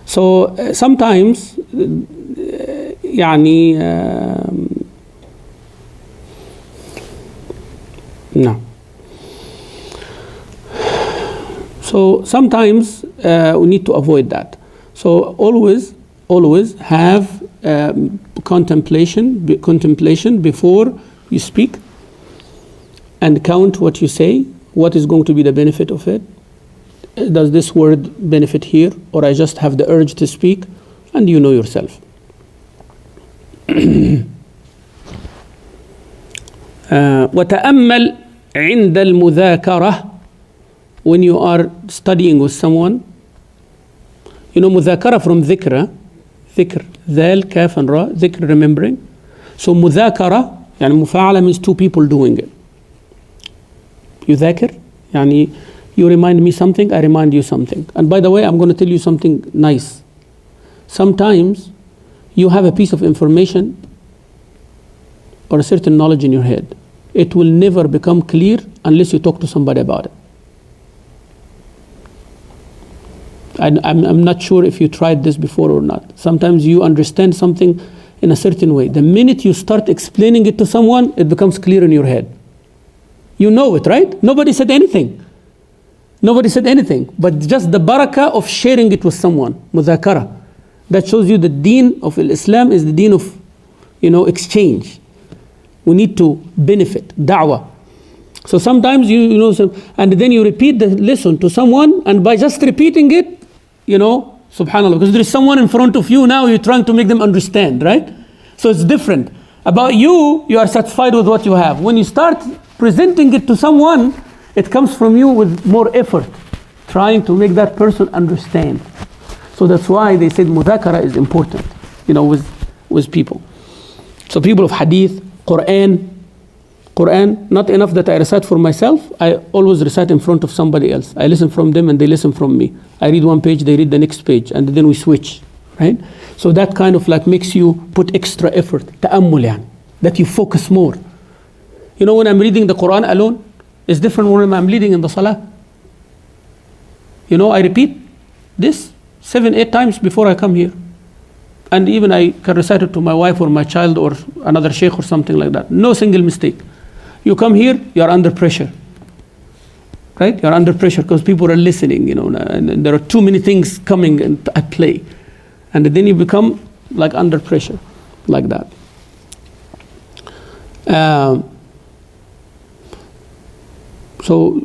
Speaker 1: So sometimes يعني no. So sometimes we need to avoid that. So always have contemplation before you speak, and count what you say. What is going to be the benefit of it? Does this word benefit here, or I just have the urge to speak? And you know yourself. وتأمل عند المذاكرة, when you are studying with someone. You know مذاكرة from ذكر ذال كاف and را, ذكر remembering. So مذاكرة يعني مفاعلة means two people doing it. يذاكر يعني you remind me something, I remind you something. And by the way, I'm going to tell you something nice. Sometimes you have a piece of information or a certain knowledge in your head. It will never become clear unless you talk to somebody about it. I'm not sure if you tried this before or not. Sometimes you understand something in a certain way. The minute you start explaining it to someone, it becomes clear in your head. You know it, right? Nobody said anything, but just the barakah of sharing it with someone, mudhakara. That shows you the deen of Islam is the deen of, exchange. We need to benefit, da'wah. So sometimes and then you repeat the lesson to someone, and by just repeating it, subhanAllah, because there is someone in front of you now, you're trying to make them understand, right? So it's different. About you are satisfied with what you have. When you start presenting it to someone, it comes from you with more effort, trying to make that person understand. So that's why they said mudhakara is important, with people. So people of hadith, Quran, not enough that I recite for myself, I always recite in front of somebody else. I listen from them and they listen from me. I read one page, they read the next page, and then we switch, right? So that kind of like makes you put extra effort, ta'ammul yani, that you focus more. When I'm reading the Quran alone, it's different when I'm reading in the salah. I repeat this 7-8 times before I come here. And even I can recite it to my wife or my child or another sheikh or something like that. No single mistake. You come here, you are under pressure. Right? You are under pressure because people are listening, and there are too many things coming at play. And then you become like under pressure, like that. So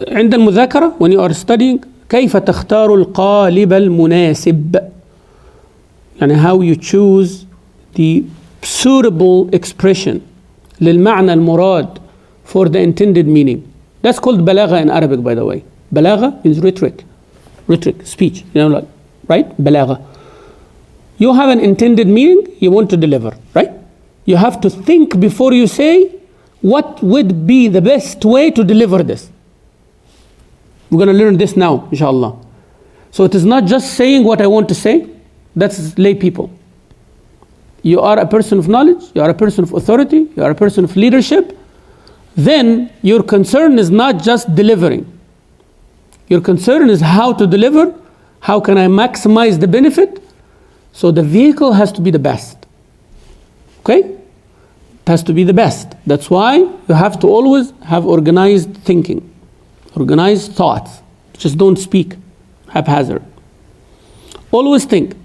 Speaker 1: عند المذاكرة, when you are studying, كيف تختار القالب المناسب, يعني how you choose the suitable expression للمعنى المراد, for the intended meaning. That's called balagha in Arabic, by the way. Balagha means rhetoric, speech, right? Balagha. You have an intended meaning you want to deliver, right? You have to think before you say what would be the best way to deliver this. We're going to learn this now, inshallah. So it is not just saying what I want to say. That's lay people. You are a person of knowledge, you are a person of authority, you are a person of leadership. Then your concern is not just delivering. Your concern is how to deliver, how can I maximize the benefit. So the vehicle has to be the best. Okay? It has to be the best. That's why you have to always have organized thinking, organized thoughts. Just don't speak haphazard. Always think.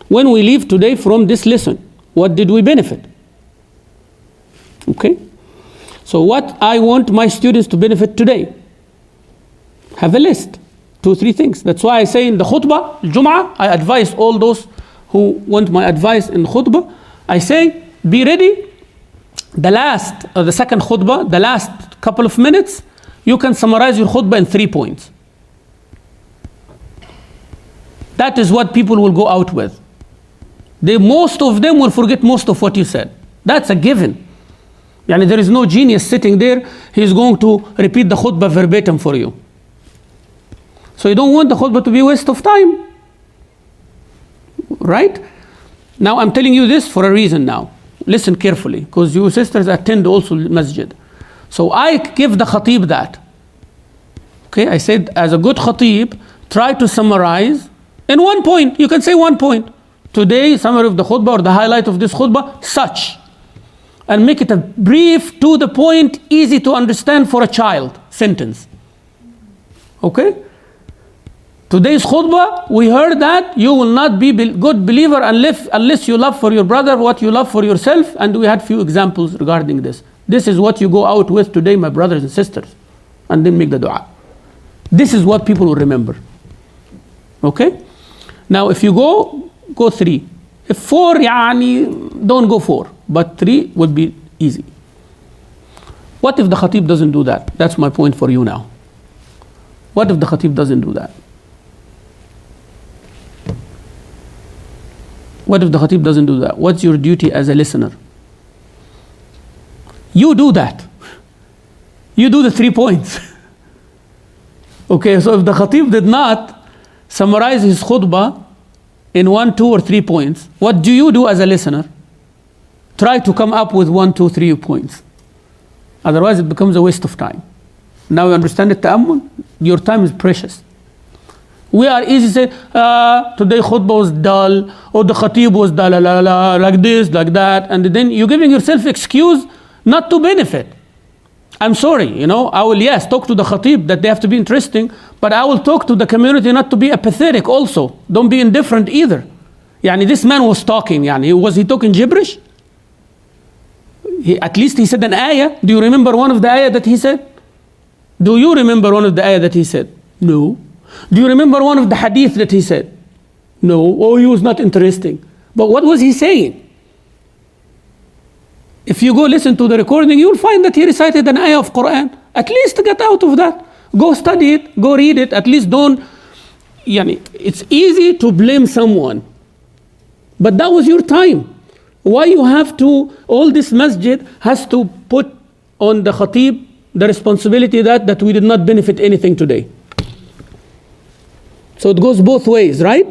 Speaker 1: When we leave today from this lesson, what did we benefit? Okay? So what I want my students to benefit today, have a list, 2-3 things. That's why I say in the khutbah, Jum'ah, I advise all those who want my advice in khutbah, I say, be ready. The second khutbah, the last couple of minutes, you can summarize your khutbah in 3 points. That is what people will go out with. Most of them will forget most of what you said. That's a given. Yani there is no genius sitting there, he's going to repeat the khutbah verbatim for you. So you don't want the khutbah to be a waste of time. Right? Now I'm telling you this for a reason now. Listen carefully, because you sisters attend also masjid. So I give the khatib that. Okay, I said as a good khatib, try to summarize in 1 point. You can say 1 point. Today, summary of the khutbah or the highlight of this khutbah, such. And make it a brief, to the point, easy to understand for a child sentence. Okay? Today's khutbah, we heard that you will not be good believer unless you love for your brother what you love for yourself. And we had few examples regarding this. This is what you go out with today, my brothers and sisters. And then make the dua. This is what people will remember. Okay? Now if you go 3. If 4, don't go 4. But 3 would be easy. What if the khatib doesn't do that? That's my point for you now. What if the khatib doesn't do that? What if the khatib doesn't do that? What's your duty as a listener? You do that. You do the 3 points. Okay, so if the khatib did not summarize his khutbah in 1, 2, or 3 points, what do you do as a listener? Try to come up with 1, 2, 3 points. Otherwise it becomes a waste of time. Now you understand the ta'ammul? Your time is precious. We are easy to say, today khutbah was dull, or the khatib was dull, like this, like that, and then you're giving yourself excuse not to benefit. I'm sorry, I will, yes, talk to the khatib that they have to be interesting, but I will talk to the community not to be apathetic also. Don't be indifferent either. This man was talking, was he talking gibberish? At least he said an ayah. Do you remember one of the ayah that he said? Do you remember one of the ayah that he said? No. Do you remember one of the hadith that he said? No. Oh, he was not interesting. But what was he saying? If you go listen to the recording, you'll find that he recited an ayah of Quran. At least get out of that. Go study it, go read it. At least don't, it's easy to blame someone. But that was your time. Why you have to, all this masjid has to put on the khatib the responsibility that we did not benefit anything today. So it goes both ways, right?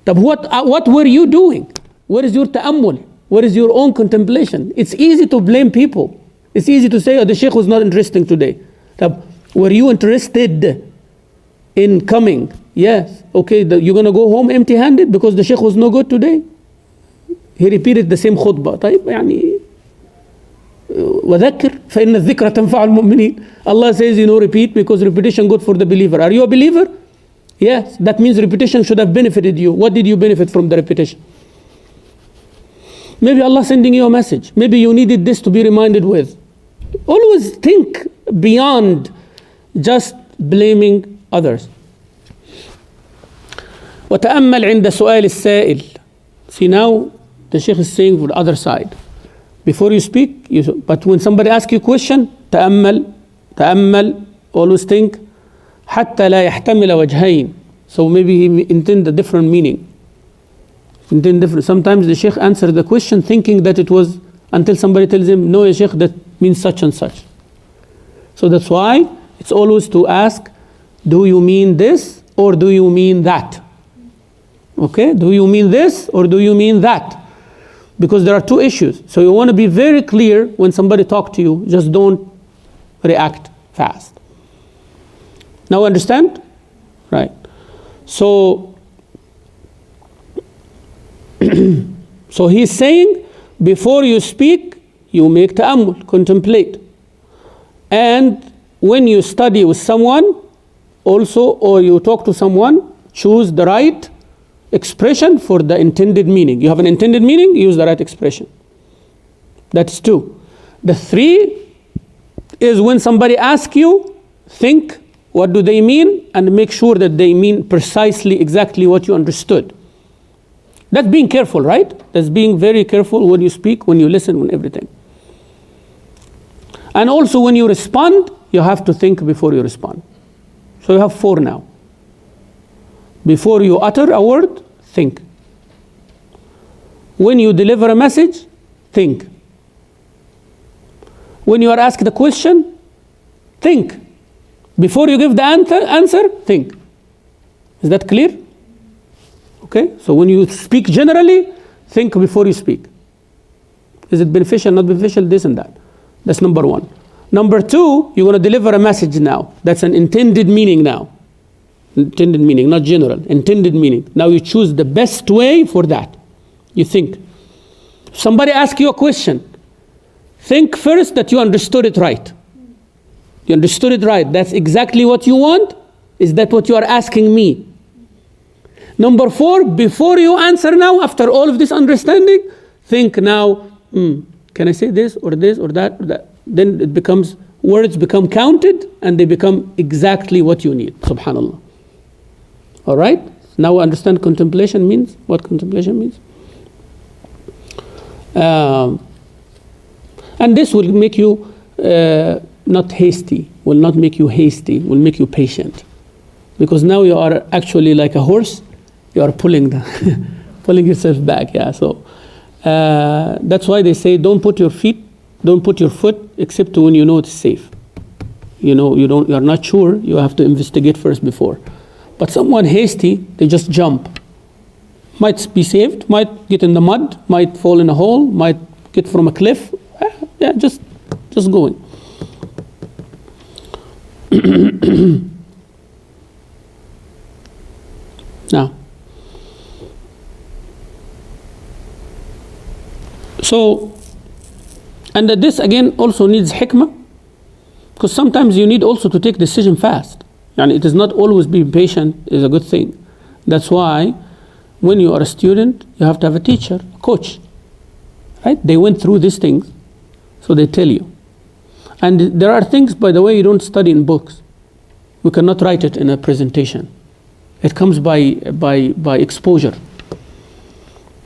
Speaker 1: What were you doing? Where is your ta'ammul? Where is your own contemplation? It's easy to blame people. It's easy to say, the sheikh was not interesting today. Were you interested in coming? Yes. Okay, you're going to go home empty-handed because the sheikh was no good today? He repeated the same khutbah. وَذَكِّرْ فَإِنَّ الذِّكْرَ تَنْفَعُ الْمُؤْمِنِينَ. Allah says, repetition good for the believer. Are you a believer? Yes. That means repetition should have benefited you. What did you benefit from the repetition? Maybe Allah sending you a message. Maybe you needed this to be reminded with. Always think beyond just blaming others. وَتَأَمَّلْ عِنْدَ سُؤَالِ السَّائِلِ. See, now the Sheikh is saying for the other side. Before you speak, but when somebody asks you a question, تأمل, always think, حتى لا يحتمل وجهين. So maybe he intended a different meaning. Sometimes the Sheikh answers the question thinking that it was, until somebody tells him, no, ya Sheikh, that means such and such. So that's why it's always to ask, do you mean this or do you mean that? Okay, do you mean this or do you mean that? Because there are 2 issues. So you want to be very clear when somebody talks to you. Just don't react fast. Now understand? Right. So he's saying, before you speak, you make ta'ammul, contemplate. And when you study with someone also, or you talk to someone, choose the right expression for the intended meaning. You have an intended meaning, use the right expression. That's 2. The 3 is when somebody asks you, think, what do they mean? And make sure that they mean precisely exactly what you understood. That's being careful, right? That's being very careful when you speak, when you listen, when everything. And also when you respond, you have to think before you respond. So you have 4 now. Before you utter a word, think. When you deliver a message, think. When you are asked a question, think. Before you give the answer, think. Is that clear? Okay, so when you speak generally, think before you speak. Is it beneficial, not beneficial, this and that? That's number 1. Number 2, you're going to deliver a message now. That's an intended meaning now. Intended meaning, not general. Intended meaning. Now you choose the best way for that. You think. If somebody asks you a question, think first that you understood it right. You understood it right. That's exactly what you want. Is that what you are asking me? Number 4, before you answer now, after all of this understanding, think now, can I say this or that or that? Then it becomes, words become counted and they become exactly what you need. Subhanallah. All right? Now understand contemplation means, what contemplation means. And this will make you not hasty, will not make you hasty, will make you patient. Because now you are actually like a horse, you are pulling yourself back. Yeah. So that's why they say don't put your foot except when you know it's safe. You know, you're not sure, you have to investigate first before. But someone hasty, they just jump. Might be saved, might get in the mud, might fall in a hole, might get from a cliff. Yeah, just going. Now, so, and this again also needs hikmah, because sometimes you need also to take decision fast. And it is not always being patient is a good thing. That's why when you are a student, you have to have a teacher, a coach. Right? They went through these things, so they tell you. And there are things, by the way, you don't study in books. We cannot write it in a presentation. It comes by exposure.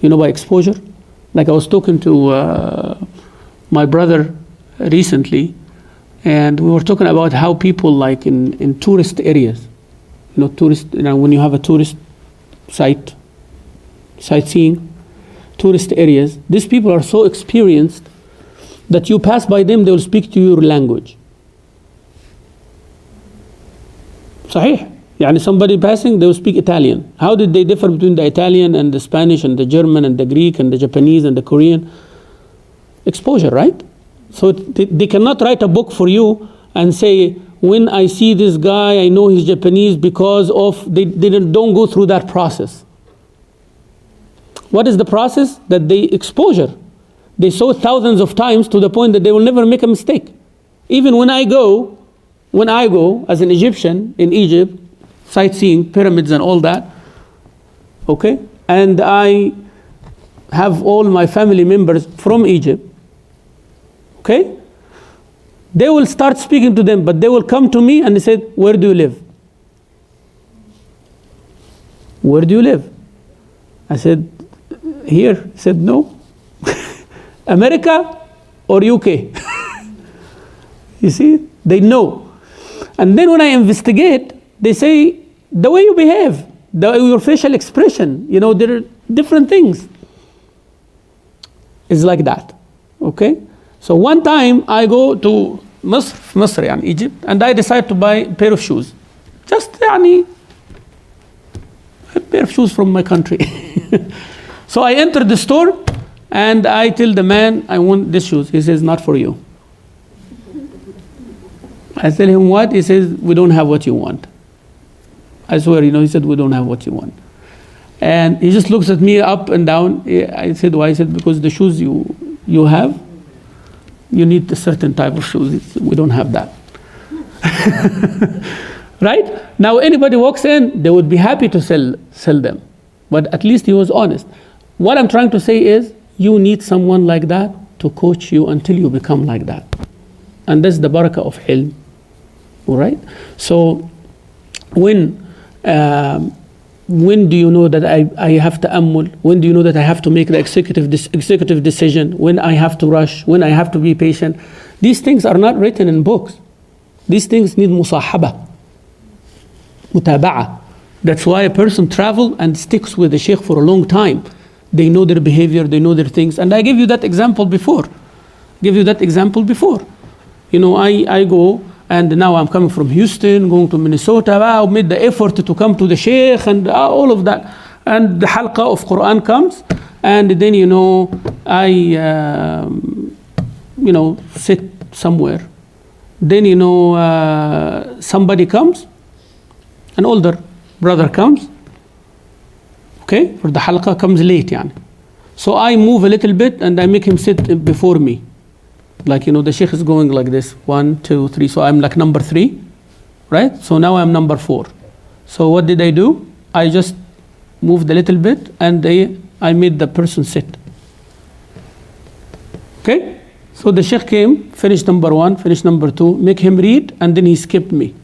Speaker 1: You know, by exposure? Like I was talking to my brother recently, and we were talking about how people like in tourist areas, when you have a tourist sightseeing, tourist areas, these people are so experienced that you pass by them, they will speak to your language. صحيح. يعني somebody passing, they will speak Italian. How did they differ between the Italian and the Spanish and the German and the Greek and the Japanese and the Korean? Exposure, right? So they cannot write a book for you and say, when I see this guy, I know he's Japanese because of, they don't go through that process. What is the process? That they exposure. They saw thousands of times to the point that they will never make a mistake. Even when I go as an Egyptian in Egypt, sightseeing, pyramids and all that, okay? And I have all my family members from Egypt, okay? They will start speaking to them, but they will come to me and they said, where do you live? Where do you live? I said, here. He said, no. America or UK? You see, they know. And then when I investigate, they say, the way you behave, your facial expression, there are different things. It's like that, okay? So one time I go to Misr, Egypt, and I decide to buy a pair of shoes. Just a pair of shoes from my country. So I enter the store and I tell the man, I want these shoes. He says, not for you. I tell him what? He says, we don't have what you want. I swear, he said, we don't have what you want. And he just looks at me up and down. I said, why? He said, because the shoes you have, you need a certain type of shoes. We don't have that. Right? Now anybody walks in, they would be happy to sell them. But at least he was honest. What I'm trying to say is, you need someone like that to coach you until you become like that. And that's the barakah of hilm. All right? So, when do you know that I have to ta'ammul? When do you know that I have to make the executive decision? When I have to rush? When I have to be patient? These things are not written in books. These things need musahaba, mutaba'a. That's why a person travels and sticks with the sheikh for a long time. They know their behavior, they know their things. And I gave you that example before. You know, I go, and now I'm coming from Houston, going to Minnesota. I made the effort to come to the sheikh and all of that. And the halqa of Quran comes, and then, you know, I, sit somewhere. Then, you know, somebody comes, an older brother comes, okay, for the halqa, comes late, yani. So I move a little bit and I make him sit before me. Like, you know, the sheikh is going like this, 1, 2, 3. So I'm like number 3, right? So now I'm number 4. So what did I do? I just moved a little bit and I made the person sit. Okay? So the sheikh came, finished number 1, finished number 2, make him read, and then he skipped me.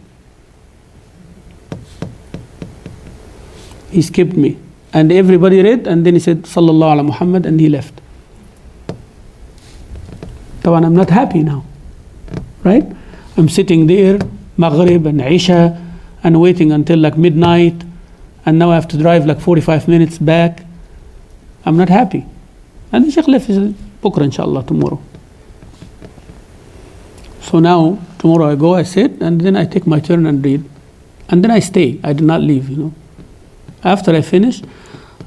Speaker 1: He skipped me. And everybody read, and then he said, Sallallahu ala Muhammad, and he left. So I'm not happy now, right? I'm sitting there, Maghrib and Isha, and waiting until like midnight, and now I have to drive like 45 minutes back. I'm not happy. And the Sheikh left, he said, Bukra inshallah, tomorrow. So now, tomorrow I go, I sit, and then I take my turn and read. And then I stay, I did not leave, you know. After I finished,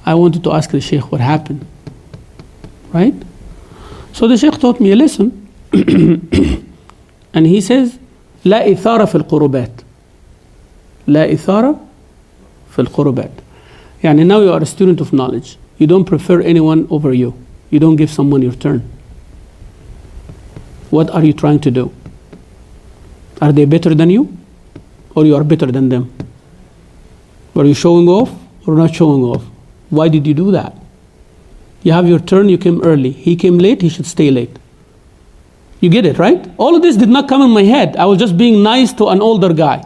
Speaker 1: I wanted to ask the Sheikh what happened, right? So the Sheikh taught me a lesson, and he says, لا إثارة في القربات. لا إثارة في القربات. يعني now you are a student of knowledge. You don't prefer anyone over you. You don't give someone your turn. What are you trying to do? Are they better than you? Or you are better than them? Are you showing off or not showing off? Why did you do that? You have your turn, you came early. He came late, he should stay late. You get it, right? All of this did not come in my head. I was just being nice to an older guy.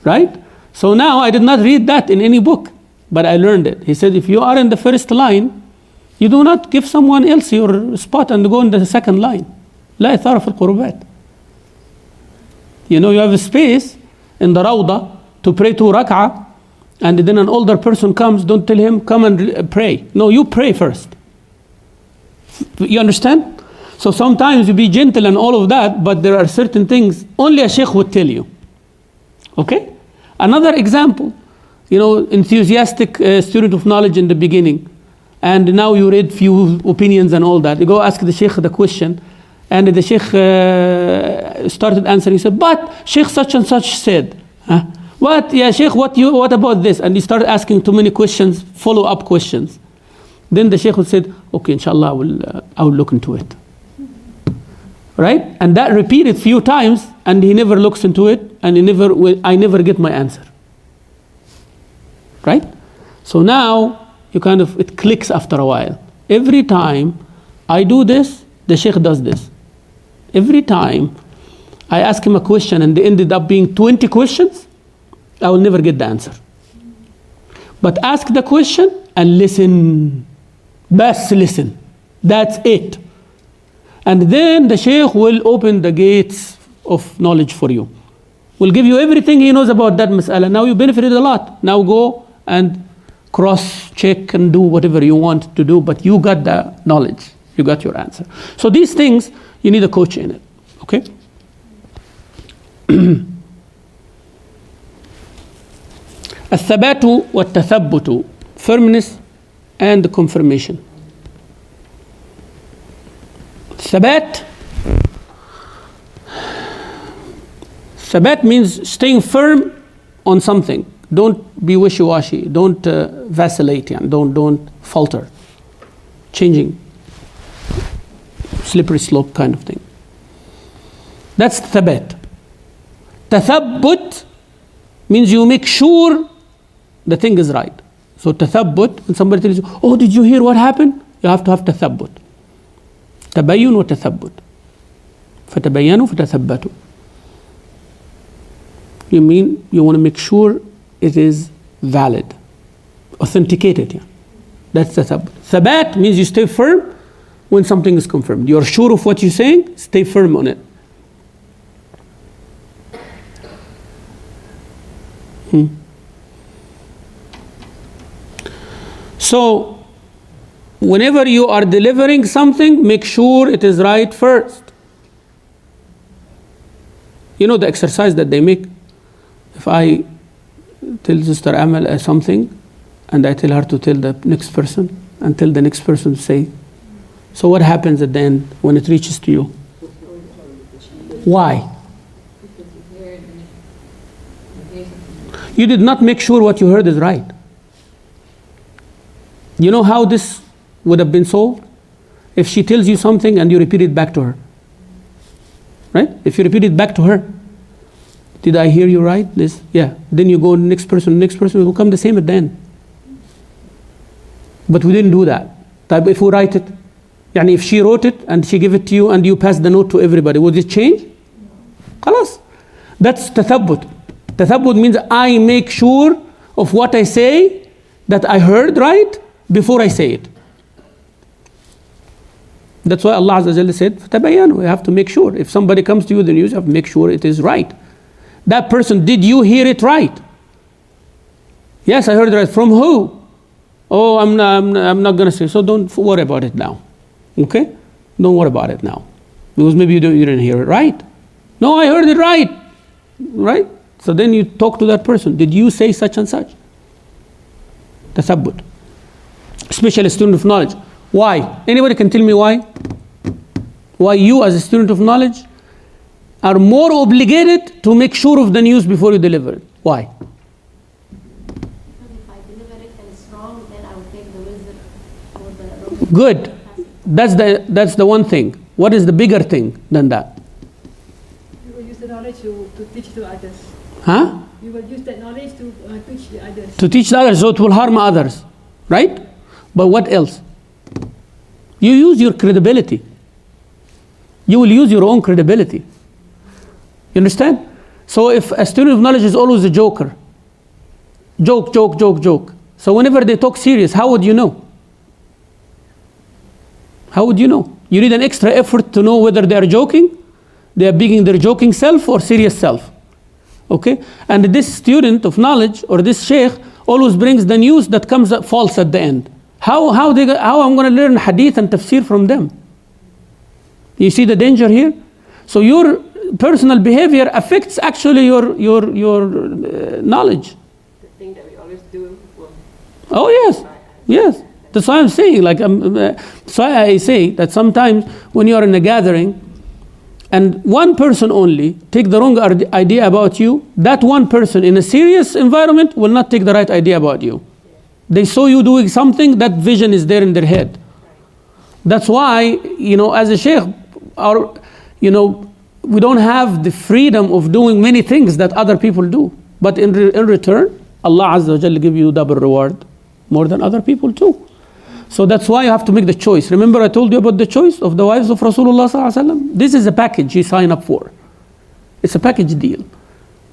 Speaker 1: Right? So now I did not read that in any book, but I learned it. He said, if you are in the first line, you do not give someone else your spot and go in the second line. لا إثارة في القربات. You know, you have a space in the Rawda to pray 2 rak'ah, and then an older person comes, don't tell him, come and pray. No, you pray first. You understand? So sometimes you be gentle and all of that, but there are certain things only a sheikh would tell you. Okay? Another example, you know, enthusiastic student of knowledge in the beginning, and now you read few opinions and all that. You go ask the sheikh the question, and the sheikh started answering. He said, but sheikh such and such said. Huh? What? Yeah, sheikh, what about this? And he started asking too many questions, follow-up questions. Then the sheikh said, okay, inshallah, I will look into it. Right? And that repeated few times, and he never looks into it, and I never get my answer. Right? So now, it clicks after a while. Every time I do this, the sheikh does this. Every time I ask him a question and they ended up being 20 questions, I will never get the answer. But ask the question and listen. Best listen. That's it. And then the sheikh will open the gates of knowledge for you. Will give you everything he knows about that mas'ala. Now you benefited a lot. Now go and cross-check and do whatever you want to do, but you got the knowledge. You got your answer. So these things, you need a coach in it. Okay? الثبات والتثبت, firmness and confirmation. Thabat means staying firm on something. Don't be wishy-washy. Don't vacillate. Don't falter. Changing. Slippery slope kind of thing. That's thabat. Tathabbut means you make sure the thing is right. So tathabbut, when somebody tells you, oh, did you hear what happened? You have to have tathabbut. Tabayyun wa tathabbut. Fatabayyanu fatathabbatu. You mean you want to make sure it is valid, authenticated. Yeah. That's tathabbut. Thabat means you stay firm when something is confirmed. You're sure of what you're saying, stay firm on it. So, whenever you are delivering something, make sure it is right first. You know the exercise that they make? If I tell Sister Amal something, and I tell her to tell the next person, and tell the next person to say, so what happens at the end when it reaches to you? Why? You did not make sure what you heard is right. You know how this would have been solved? If she tells you something and you repeat it back to her. Right? If you repeat it back to her, did I hear you right? This, yeah. Then you go to the next person will come the same at the end. But we didn't do that. If we write it, يعني if she wrote it and she gave it to you and you pass the note to everybody, would it change? خلاص. That's tathabbut. Tathabbut means I make sure of what I say that I heard right before I say it. That's why Allah Azza wa Jalla said, فَتَبَيَّنُوا. We have to make sure. If somebody comes to you with the news, you have to make sure it is right. That person, did you hear it right? Yes, I heard it right. From who? Oh, I'm not going to say. So don't worry about it now. Okay? Don't worry about it now. Because maybe you didn't hear it right. No, I heard it right. Right? So then you talk to that person. Did you say such and such? Tathabbut. Especially a student of knowledge. Why? Anybody can tell me why? Why you as a student of knowledge are more obligated to make sure of the news before you deliver it. Why?
Speaker 2: Because if I deliver it and it's wrong, then I will take the wisdom or the wrong.
Speaker 1: Good. That's the one thing. What is the bigger thing than that?
Speaker 3: You will use the knowledge to teach to others.
Speaker 1: Huh?
Speaker 3: You will use that knowledge to teach the others.
Speaker 1: To teach the others, so it will harm others. Right? But what else? You use your credibility. You will use your own credibility. You understand? So if a student of knowledge is always a joker, joke. So whenever they talk serious, how would you know? How would you know? You need an extra effort to know whether they are joking, they are being their joking self or serious self. Okay? And this student of knowledge or this sheikh always brings the news that comes up false at the end. How I'm going to learn hadith and tafsir from them? You see the danger here? So your personal behavior affects actually your knowledge.
Speaker 4: The thing that we always do.
Speaker 1: Oh yes. That's why I'm saying, that's why I say that sometimes when you are in a gathering and one person only take the wrong idea about you, that one person in a serious environment will not take the right idea about you. They saw you doing something, that vision is there in their head. That's why, as a sheikh, we don't have the freedom of doing many things that other people do. But in return, Allah Azza wa Jalla give you double reward, more than other people too. So that's why you have to make the choice. Remember I told you about the choice of the wives of Rasulullah sallallahu alaihi wasallam? This is a package you sign up for. It's a package deal.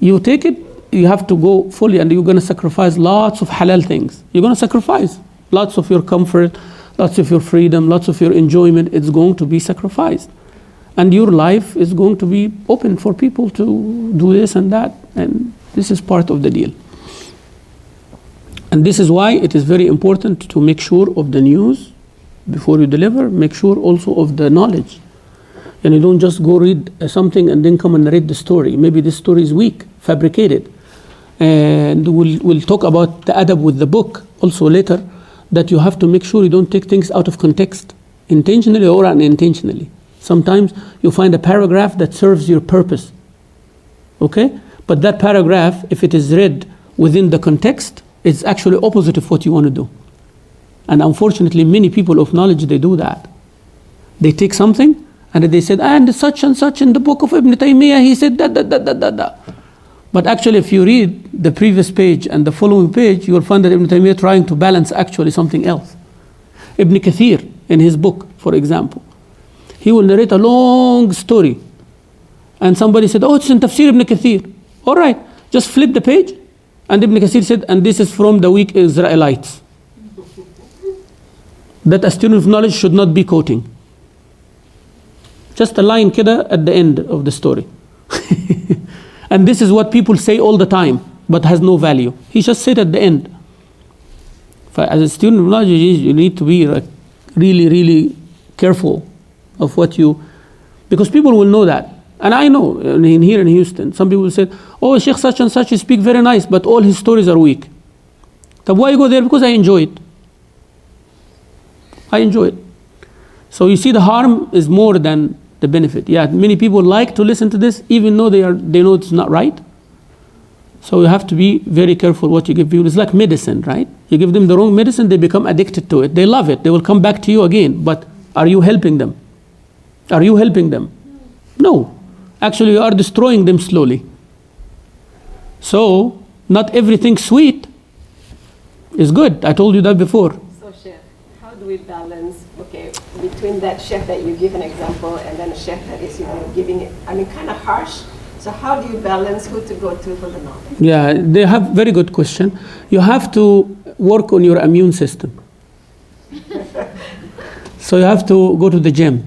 Speaker 1: You take it, you have to go fully, and you're going to sacrifice lots of halal things. You're going to sacrifice lots of your comfort, lots of your freedom, lots of your enjoyment. It's going to be sacrificed. And your life is going to be open for people to do this and that. And this is part of the deal. And this is why it is very important to make sure of the news before you deliver. Make sure also of the knowledge. And you don't just go read something and then come and narrate the story. Maybe this story is weak, fabricated. And we'll talk about the adab with the book also later, that you have to make sure you don't take things out of context, intentionally or unintentionally. Sometimes you find a paragraph that serves your purpose. Okay? But that paragraph, if it is read within the context, it's actually opposite of what you want to do. And unfortunately, many people of knowledge, they do that. They take something and they said, and such in the book of Ibn Taymiyyah, he said that. But actually, if you read the previous page and the following page, you will find that Ibn Taymiyyah trying to balance actually something else. Ibn Kathir, in his book, for example, he will narrate a long story. And somebody said, oh, it's in Tafsir Ibn Kathir. All right, just flip the page. And Ibn Kathir said, and this is from the weak Israelites. That a student of knowledge should not be quoting. Just a line kida at the end of the story. And this is what people say all the time, but has no value. He just said at the end. As a student of knowledge, you need to be really, really careful of what you, because people will know that. And I know, here in Houston, some people say, oh, Sheikh such and such, he speak very nice, but all his stories are weak. So why you go there? Because I enjoy it. I enjoy it. So you see, the harm is more than the benefit. Yeah, many people like to listen to this, even though they know it's not right. So you have to be very careful what you give people. It's like medicine, right? You give them the wrong medicine, they become addicted to it. They love it. They will come back to you again. But are you helping them? Are you helping them? No. Actually, you are destroying them slowly. So, not everything sweet is good. I told you that before.
Speaker 4: So, Sheikh, how do we balance, between that chef that you give an example and then a chef that is giving it, kind of harsh? So how do you balance who to go to for the knowledge?
Speaker 1: Yeah, they have very good question. You have to work on your immune system. So you have to go to the gym.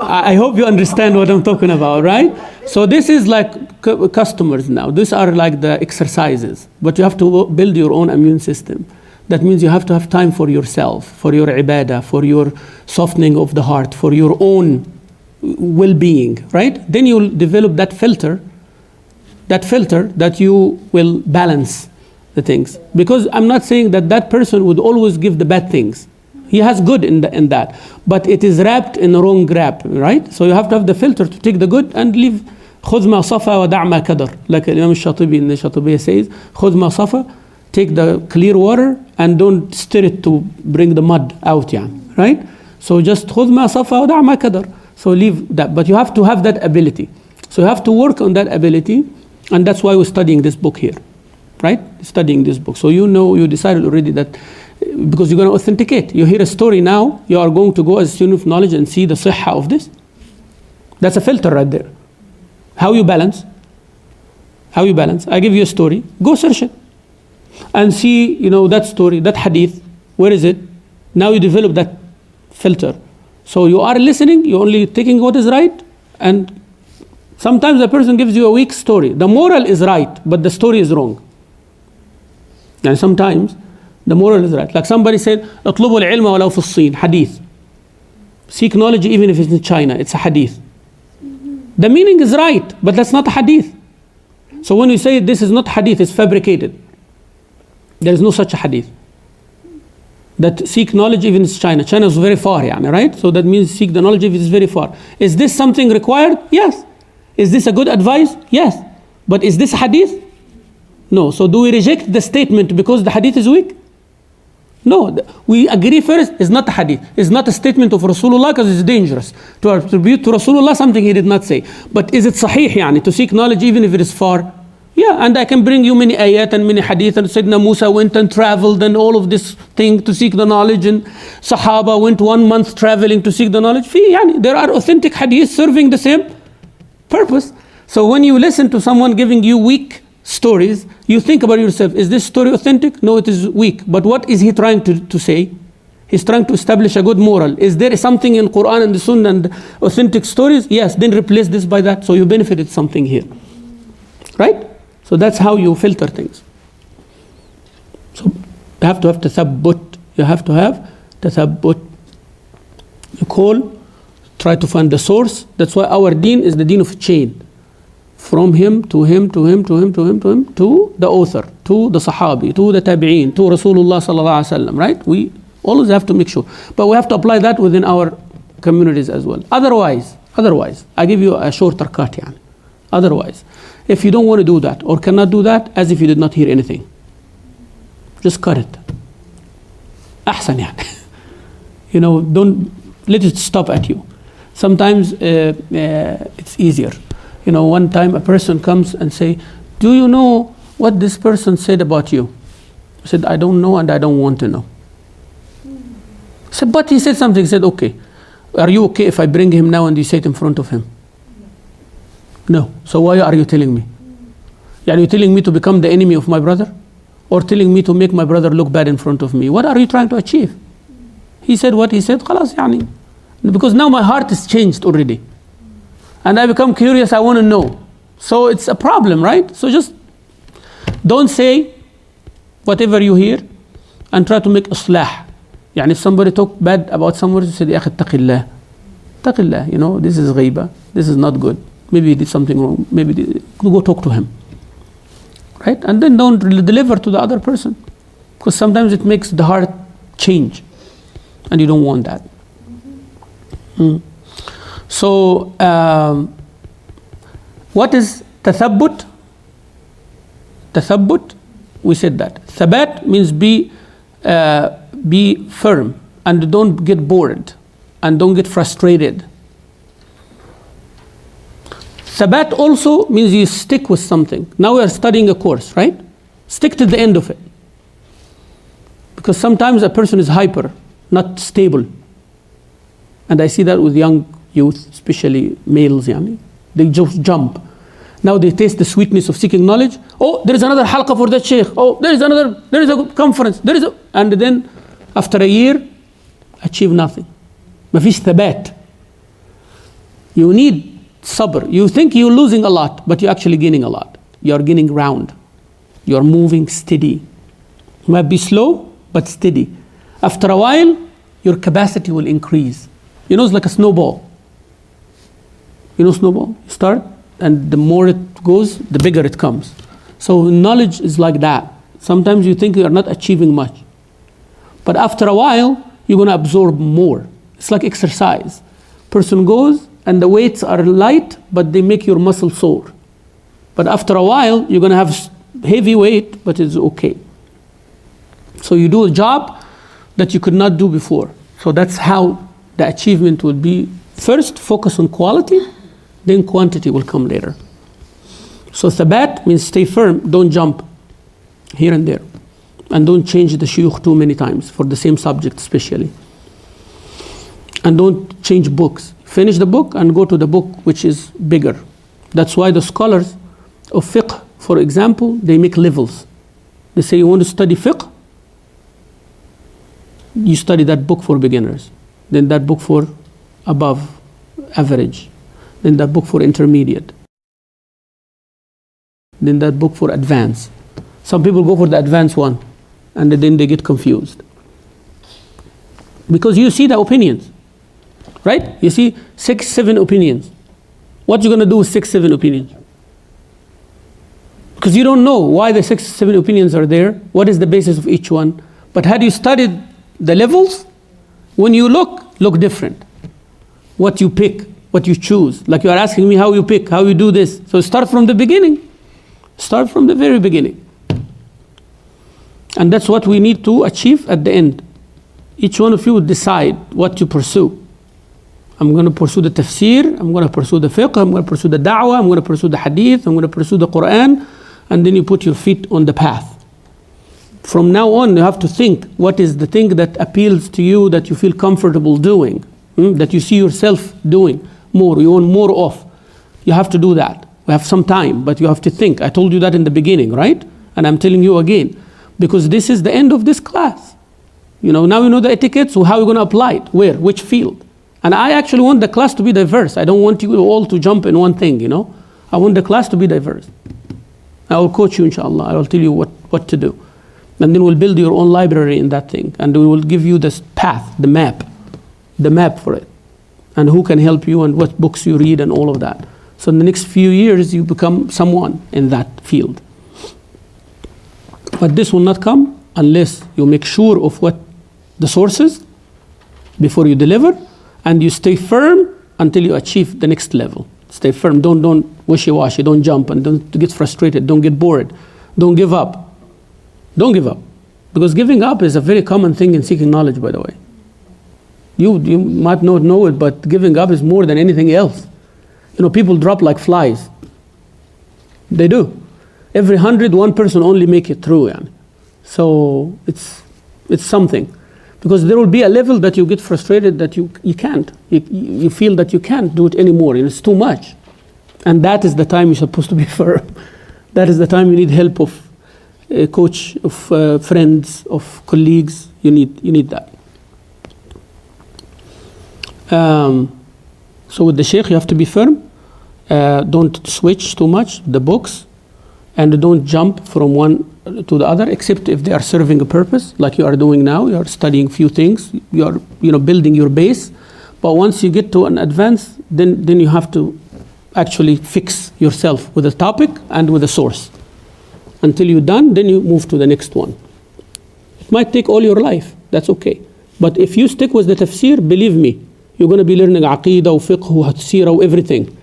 Speaker 1: I hope you understand what I'm talking about, right? So this is like customers now. These are like the exercises. But you have to build your own immune system. That means you have to have time for yourself, for your ibadah, for your softening of the heart, for your own well-being, right? Then you'll develop that filter that you will balance the things. Because I'm not saying that person would always give the bad things. He has good in that, but it is wrapped in the wrong wrap, right? So you have to have the filter to take the good and leave. خذ ما صفى ودع ما كدر. Like Imam Shatibi in the Shatibi says, خذ ما صفى, take the clear water and don't stir it to bring the mud out, right? So just خذ ما صفى ودع ما كدر. So leave that, but you have to have that ability. So you have to work on that ability, and that's why we're studying this book here, right? Studying this book. So you decided already that, because you're going to authenticate. You hear a story now, you are going to go as a student of knowledge and see the sihha of this. That's a filter right there. How you balance? How you balance? I give you a story, go search it. And see, that story, that hadith, where is it? Now you develop that filter. So you are listening, you're only taking what is right, and sometimes a person gives you a weak story. The moral is right, but the story is wrong. And sometimes the moral is right. Like somebody said, اطلبوا العلم ولو في الصين, hadith. Seek knowledge even if it's in China, it's a hadith. The meaning is right, but that's not a hadith. So when we say this is not hadith, it's fabricated. There is no such a hadith. That seek knowledge even in China. China is very far, right? So that means seek the knowledge if it's very far. Is this something required? Yes. Is this a good advice? Yes. But is this hadith? No. So do we reject the statement because the hadith is weak? No. We agree first, it's not a hadith. It's not a statement of Rasulullah because it's dangerous. To attribute to Rasulullah something he did not say. But is it sahih, to seek knowledge even if it is far? Yeah, and I can bring you many ayat and many hadith, and Sayyidina Musa went and traveled and all of this thing to seek the knowledge, and Sahaba went 1 month traveling to seek the knowledge. There are authentic hadiths serving the same purpose. So when you listen to someone giving you weak stories, you think about yourself, is this story authentic? No, it is weak. But what is he trying to say? He's trying to establish a good moral. Is there something in Quran and the Sunnah and authentic stories? Yes, then replace this by that. So you benefited something here. Right? So that's how you filter things. So you have to have tathabbut. You have to have tathabbut. You try to find the source. That's why our deen is the deen of chain. From him, to him, to him, to him, to him, to him, to the author, to the Sahabi, to the Tabi'een, to Rasulullah sallallahu alaihi wasallam, right? We always have to make sure. But we have to apply that within our communities as well. Otherwise, I give you a shorter cut, Otherwise, if you don't want to do that or cannot do that, as if you did not hear anything, just cut it. Ahsan, don't let it stop at you. Sometimes it's easier. One time a person comes and say, do you know what this person said about you? I said, I don't know and I don't want to know. I said, but he said something. He said, okay, are you okay if I bring him now and you say it in front of him? No. So why are you telling me? Are you telling me to become the enemy of my brother? Or telling me to make my brother look bad in front of me? What are you trying to achieve? He said what he said, خلاص يعني. Because now my heart is changed already. And I become curious, I want to know. So it's a problem, right? So just don't say whatever you hear and try to make islah. If somebody talk bad about someone, you say, يا أخي اتق الله. اتق الله, this is ghiba. This is not good. Maybe he did something wrong. Go talk to him. Right? And then don't deliver to the other person. Because sometimes it makes the heart change. And you don't want that. So, what is tathabbut? Tathabbut, we said that. Thabat means be firm and don't get bored and don't get frustrated. Thabat also means you stick with something. Now we are studying a course, right? Stick to the end of it. Because sometimes a person is hyper, not stable. And I see that with young youth, especially males, they just jump. Now they taste the sweetness of seeking knowledge. Oh, there is another halqa for that sheikh. Oh, there is a conference. And then after a year, achieve nothing. Mafish thabat. You need sabr. You think you're losing a lot, but you're actually gaining a lot. You're gaining ground. You're moving steady. It might be slow, but steady. After a while, your capacity will increase. It's like a snowball. Snowball? You start, and the more it goes, the bigger it comes. So knowledge is like that. Sometimes you think you are not achieving much. But after a while, you're going to absorb more. It's like exercise. Person goes, and the weights are light, but they make your muscle sore. But after a while, you're going to have heavy weight, but it's okay. So you do a job that you could not do before. So that's how the achievement will be. First, focus on quality, then quantity will come later. So thabat means stay firm, don't jump here and there. And don't change the shuyukh too many times for the same subject especially. And don't change books. Finish the book and go to the book which is bigger. That's why the scholars of fiqh, for example, they make levels. They say you want to study fiqh, you study that book for beginners, then that book for above average, then that book for intermediate, then that book for advanced. Some people go for the advanced one and then they get confused. Because you see the opinions, right? You see 6, 7 opinions. What you going to do with 6, 7 opinions? Because you don't know why the 6, 7 opinions are there, what is the basis of each one. But had you studied the levels, when you look different. What you pick, what you choose. Like you are asking me how you pick, how you do this. So start from the beginning. Start from the very beginning. And that's what we need to achieve at the end. Each one of you will decide what to pursue. I'm going to pursue the tafsir, I'm going to pursue the fiqh, I'm going to pursue the da'wah, I'm going to pursue the hadith, I'm going to pursue the Quran, and then you put your feet on the path. From now on, you have to think what is the thing that appeals to you, that you feel comfortable doing, that you see yourself doing more, you want more of. You have to do that. We have some time, but you have to think. I told you that in the beginning, right? And I'm telling you again, because this is the end of this class. Now you know the etiquette, so how are you going to apply it? Where? Which field? And I actually want the class to be diverse. I don't want you all to jump in one thing, I want the class to be diverse. I will coach you, inshallah. I will tell you what to do. And then we'll build your own library in that thing. And we will give you this path, the map for it. And who can help you and what books you read and all of that. So in the next few years, you become someone in that field. But this will not come unless you make sure of what the sources before you deliver, and you stay firm until you achieve the next level. Stay firm. Don't wishy-washy. Don't jump and don't get frustrated. Don't get bored. Don't give up. Don't give up. Because giving up is a very common thing in seeking knowledge, by the way. You might not know it, but giving up is more than anything else. People drop like flies. They do. Every 100, one person only make it through. Yani. So it's something. Because there will be a level that you get frustrated that you can't. You feel that you can't do it anymore, and it's too much. And that is the time you're supposed to be firm. That is the time you need help of a coach, of friends, of colleagues. You need that. So with the Sheikh, you have to be firm. Don't switch too much the books, and don't jump from one to the other, except if they are serving a purpose, like you are doing now. You are studying few things. You are building your base. But once you get to an advance, then you have to actually fix yourself with a topic and with a source. Until you're done, then you move to the next one. It might take all your life. That's okay. But if you stick with the tafsir, believe me, you're going to be learning aqidah, fiqh, sirah, everything.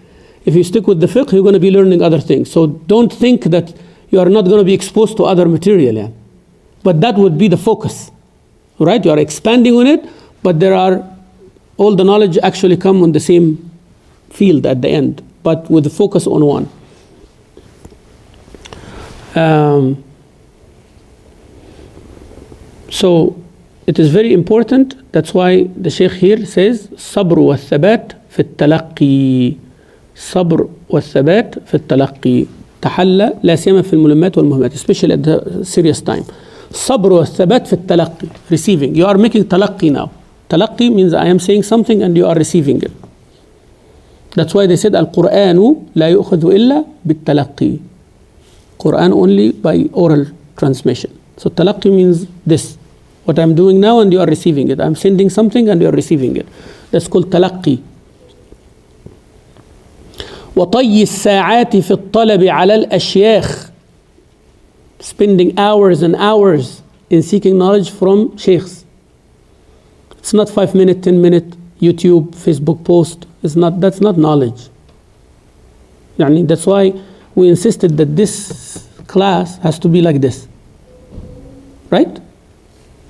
Speaker 1: If you stick with the fiqh, you're going to be learning other things. So don't think that you are not going to be exposed to other material. Yeah? But that would be the focus. Right? You are expanding on it, but all the knowledge actually come on the same field at the end, but with the focus on one. So it is very important. That's why the Sheikh here says صبر والثبات في التلقي. صبر والثبات في التلقي. تحلى لا سيما في الملمات والمهمات, especially at the serious time. صبر والثبات في التلقي. Receiving. You are making تلقي now. تلقي means I am saying something and you are receiving it. That's why they said القرآن لا يؤخذ إلا بالتلقي. Quran only by oral transmission. So talaqi means this. What I'm doing now and you are receiving it. I'm sending something and you are receiving it. That's called talaqi. وطي الساعات في الطلب على الأشياخ. Spending hours and hours in seeking knowledge from sheikhs. It's not 5 minute, 10 minute YouTube, Facebook post. That's not knowledge. That's why we insisted that this class has to be like this. Right?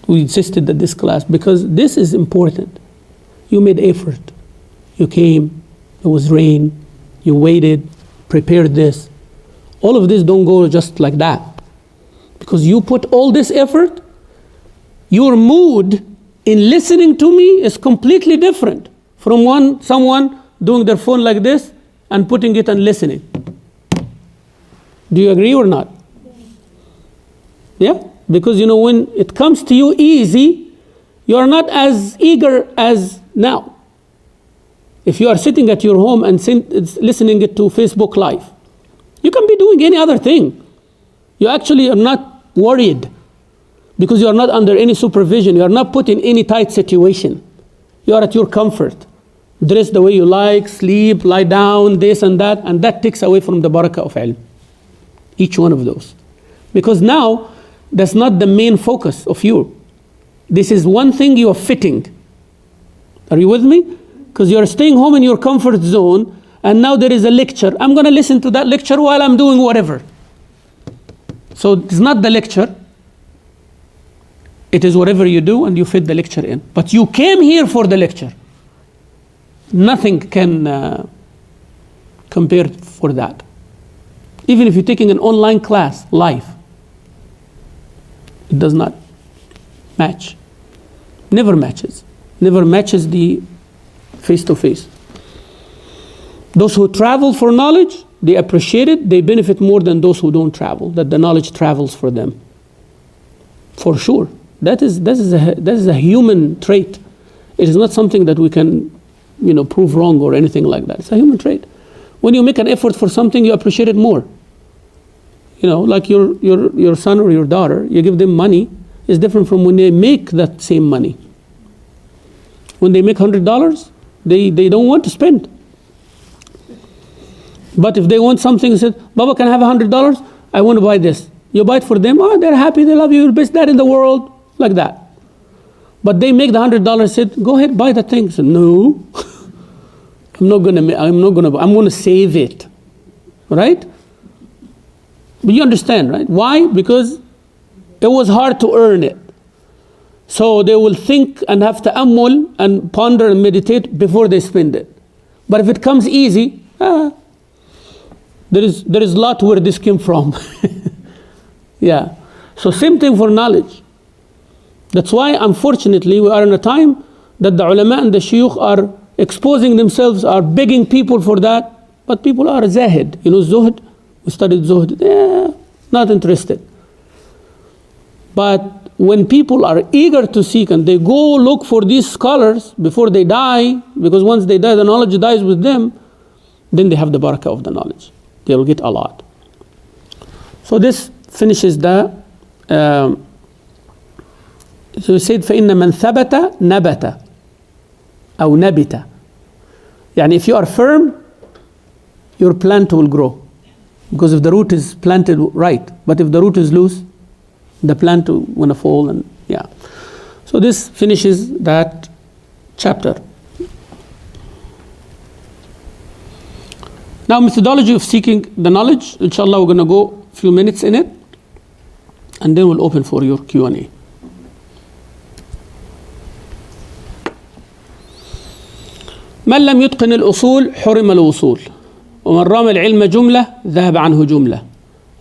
Speaker 1: We insisted that this class, because this is important. You made effort. You came, it was rain, you waited, prepared this. All of this don't go just like that. Because you put all this effort, your mood in listening to me is completely different from someone doing their phone like this and putting it and listening. Do you agree or not? Yeah? Because when it comes to you easy, you are not as eager as now. If you are sitting at your home and listening it to Facebook Live, you can be doing any other thing. You actually are not worried because you are not under any supervision. You are not put in any tight situation. You are at your comfort. Dress the way you like, sleep, lie down, this and that takes away from the barakah of ilm. Each one of those. Because now, that's not the main focus of you. This is one thing you are fitting. Are you with me? Because you are staying home in your comfort zone, and now there is a lecture. I'm going to listen to that lecture while I'm doing whatever. So it's not the lecture. It is whatever you do, and you fit the lecture in. But you came here for the lecture. Nothing can compare for that. Even if you're taking an online class live, it does not match. Never matches. Never matches the face-to-face. Those who travel for knowledge, they appreciate it, they benefit more than those who don't travel, that the knowledge travels for them. For sure. That is a human trait. It is not something that we can prove wrong or anything like that. It's a human trait. When you make an effort for something, you appreciate it more. Like your son or your daughter, you give them money, is different from when they make that same money. When they make $100, they don't want to spend. But if they want something, they said, Baba, can I have $100? I want to buy this. You buy it for them, they're happy, they love you, you're the best dad in the world, like that. But they make the $100, said, go ahead, buy the thing. I said, no, I'm going to save it. Right? But you understand, right? Why? Because it was hard to earn it. So they will think and have to ta'ammul and ponder and meditate before they spend it. But if it comes easy, There is a lot where this came from. Yeah. So same thing for knowledge. That's why, unfortunately, we are in a time that the ulama and the shuyukh are exposing themselves, are begging people for that. But people are zahid. You know, zuhd, we studied zuhd, not interested. But when people are eager to seek and they go look for these scholars before they die, because once they die, the knowledge dies with them, then they have the barakah of the knowledge. They will get a lot. So this finishes the, so he said, فَإِنَّ مَنْ ثَبَتَ نَبَتَ أو نَبِتَ. يعني if you are firm, your plant will grow. Because if the root is planted right, but if the root is loose, the plant will want to fall, and yeah. So this finishes that chapter. Now, methodology of seeking the knowledge. Inshallah, we're going to go a few minutes in it, and then we'll open for your Q&A. من لم يتقن الأصول حرم الوصول ومن رام العلم جملة ذهب عنه جملة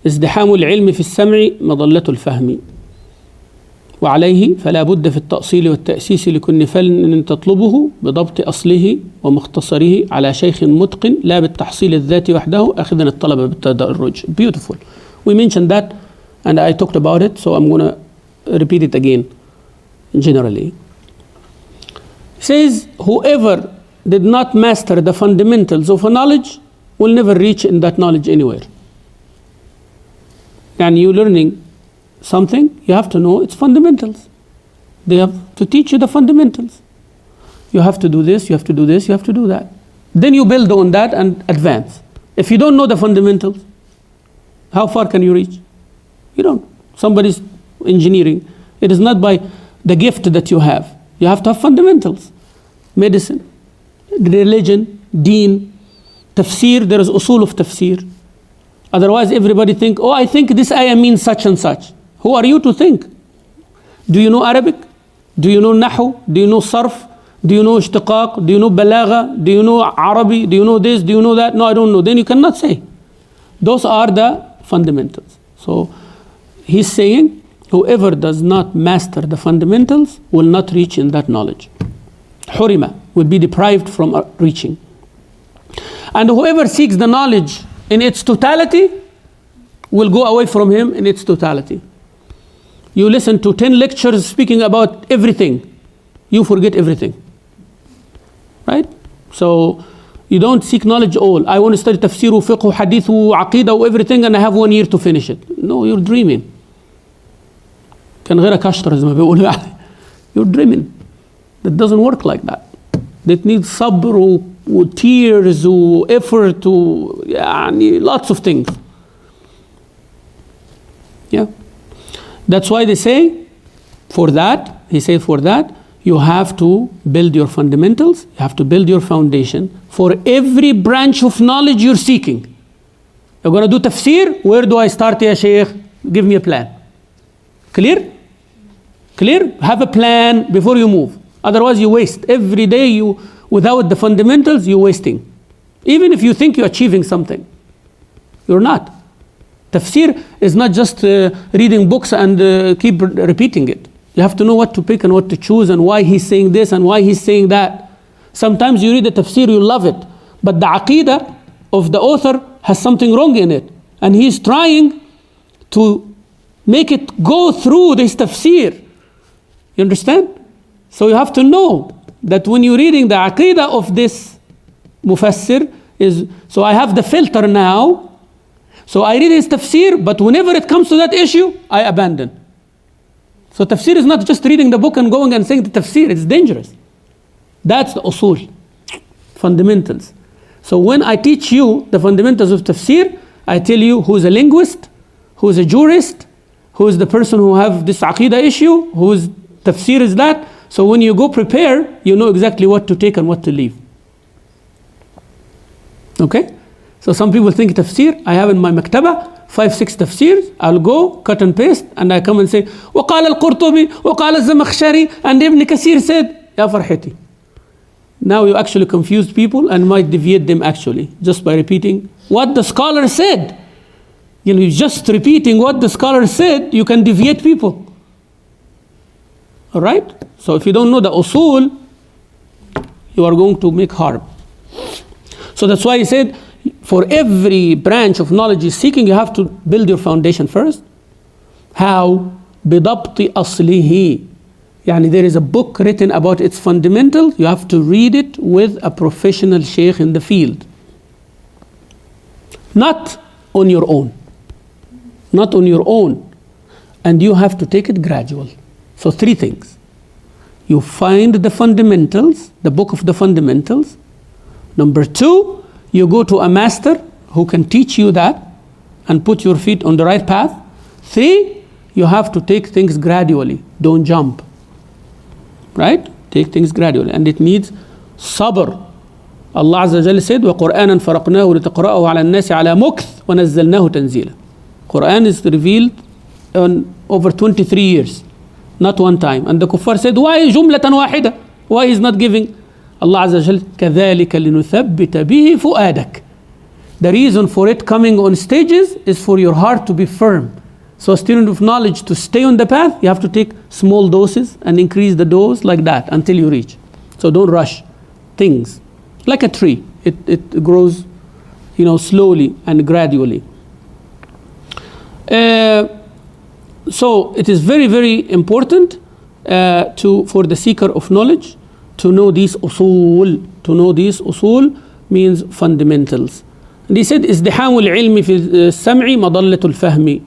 Speaker 1: ازدحام العلم في السمع مظلة الفهم وعليه فلا بد في التأصيل والتأسيس لكل فن تطلبه بضبط أصله ومختصره على شيخ متقن لا بالتحصيل الذاتي وحده أخذا الطلبة بالتدرج. Beautiful. We mentioned that and I talked about it, so I'm going to repeat it again generally. It says, whoever did not master the fundamentals of a knowledge will never reach in that knowledge anywhere. And you're learning something, you have to know its fundamentals. They have to teach you the fundamentals. You have to do this, you have to do this, you have to do that. Then you build on that and advance. If you don't know the fundamentals, how far can you reach? You don't. Somebody's engineering. It is not by the gift that you have. You have to have fundamentals. Medicine, religion, deen, tafsir, there is usul of tafsir. Otherwise everybody think, oh, I think this ayah means such and such. Who are you to think? Do you know Arabic? Do you know Nahu? Do you know Sarf? Do you know Ishtiqaq? Do you know Balagha? Do you know Arabi? Do you know this? Do you know that? No, I don't know. Then you cannot say. Those are the fundamentals. So he's saying, whoever does not master the fundamentals will not reach in that knowledge. Hurima, will be deprived from reaching. And whoever seeks the knowledge in its totality will go away from him in its totality. You listen to 10 lectures speaking about everything, you forget everything. Right? So you don't seek knowledge all. I want to study tafsir, fiqh, hadith, aqidah, everything, and I have 1 year to finish it. No, you're dreaming. كان غيرك أشطر زي ما بيقولوا يعني. You're dreaming. That doesn't work like that. It needs sabr, tears, effort, يعني lots of things. Yeah. That's why they say, for that, he said for that, you have to build your fundamentals, you have to build your foundation for every branch of knowledge you're seeking. You're going to do tafsir, where do I start, ya Sheikh? Give me a plan. Clear? Clear? Have a plan before you move. Otherwise you waste. Every day you, without the fundamentals, you're wasting. Even if you think you're achieving something, you're not. Tafsir is not just reading books and keep repeating it. You have to know what to pick and what to choose and why he's saying this and why he's saying that. Sometimes you read the tafsir, you love it, but the aqidah of the author has something wrong in it. And he's trying to make it go through this tafsir. You understand? So you have to know that when you're reading the aqidah of this mufassir is, so I have the filter now. So I read his tafsir, but whenever it comes to that issue, I abandon. So tafsir is not just reading the book and going and saying the tafsir, it's dangerous. That's the usul, fundamentals. So when I teach you the fundamentals of tafsir, I tell you who's a linguist, who's a jurist, who's the person who have this aqidah issue, whose tafsir is that. So when you go prepare, you know exactly what to take and what to leave. Okay? So some people think tafsir, I have in my maktaba 5-6 tafsirs, I'll go cut and paste and I come and say وقال القرطبي وقال الزمخشري and Ibn Kathir said, يا فرحتي. Now you actually confused people and might deviate them actually just by repeating what the scholar said. You know, just repeating what the scholar said, you can deviate people. All right? So if you don't know the usul, you are going to make harm. So that's why he said, for every branch of knowledge you're seeking, you have to build your foundation first. How? بِضَبْطِ أَصْلِهِ. Yani there is a book written about its fundamentals. You have to read it with a professional sheikh in the field. Not on your own. Not on your own. And you have to take it gradual. So 3 things. You find the fundamentals, the book of the fundamentals. Number 2, you go to a master who can teach you that and put your feet on the right path. 3, you have to take things gradually. Don't jump. Right? Take things gradually. And it needs sabr. Allah Azza wa Jalla said, وَقُرْآنًا فَرَقْنَاهُ لِتَقْرَأَهُ عَلَى النَّاسِ عَلَى مُكْثٍ وَنَزَّلْنَاهُ تَنزِيلًا. Quran is revealed on over 23 years. Not one time. And the kuffar said, why جملة واحدة? Why he's not giving? Allah Azza wa Jalla, كَذَلِكَ لِنُثَبِّتَ بِهِ فُؤَادَكَ. The reason for it coming on stages is for your heart to be firm. So a student of knowledge, to stay on the path, you have to take small doses and increase the dose like that until you reach. So don't rush things. Like a tree. It grows, slowly and gradually. So it is very, very important for the seeker of knowledge to know these usul. To know these usul means fundamentals. And he said, ازدحام العلم في السمع مضلة الفهم.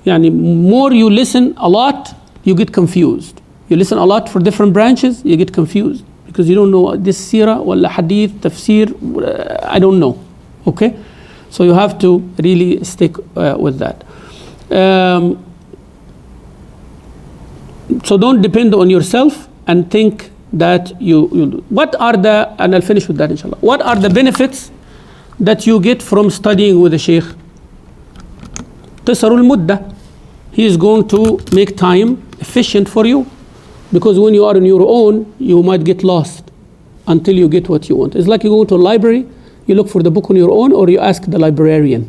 Speaker 1: يعني more you listen a lot, you get confused. You listen a lot for different branches, you get confused. Because you don't know this seerah, wala hadith, tafsir, I don't know. Okay? So you have to really stick with that. So don't depend on yourself and think that you what are the, and I'll finish with that inshallah. What are the benefits that you get from studying with a sheikh? قصر المدة. He is going to make time efficient for you. Because when you are on your own, you might get lost until you get what you want. It's like you go to a library, you look for the book on your own, or you ask the librarian,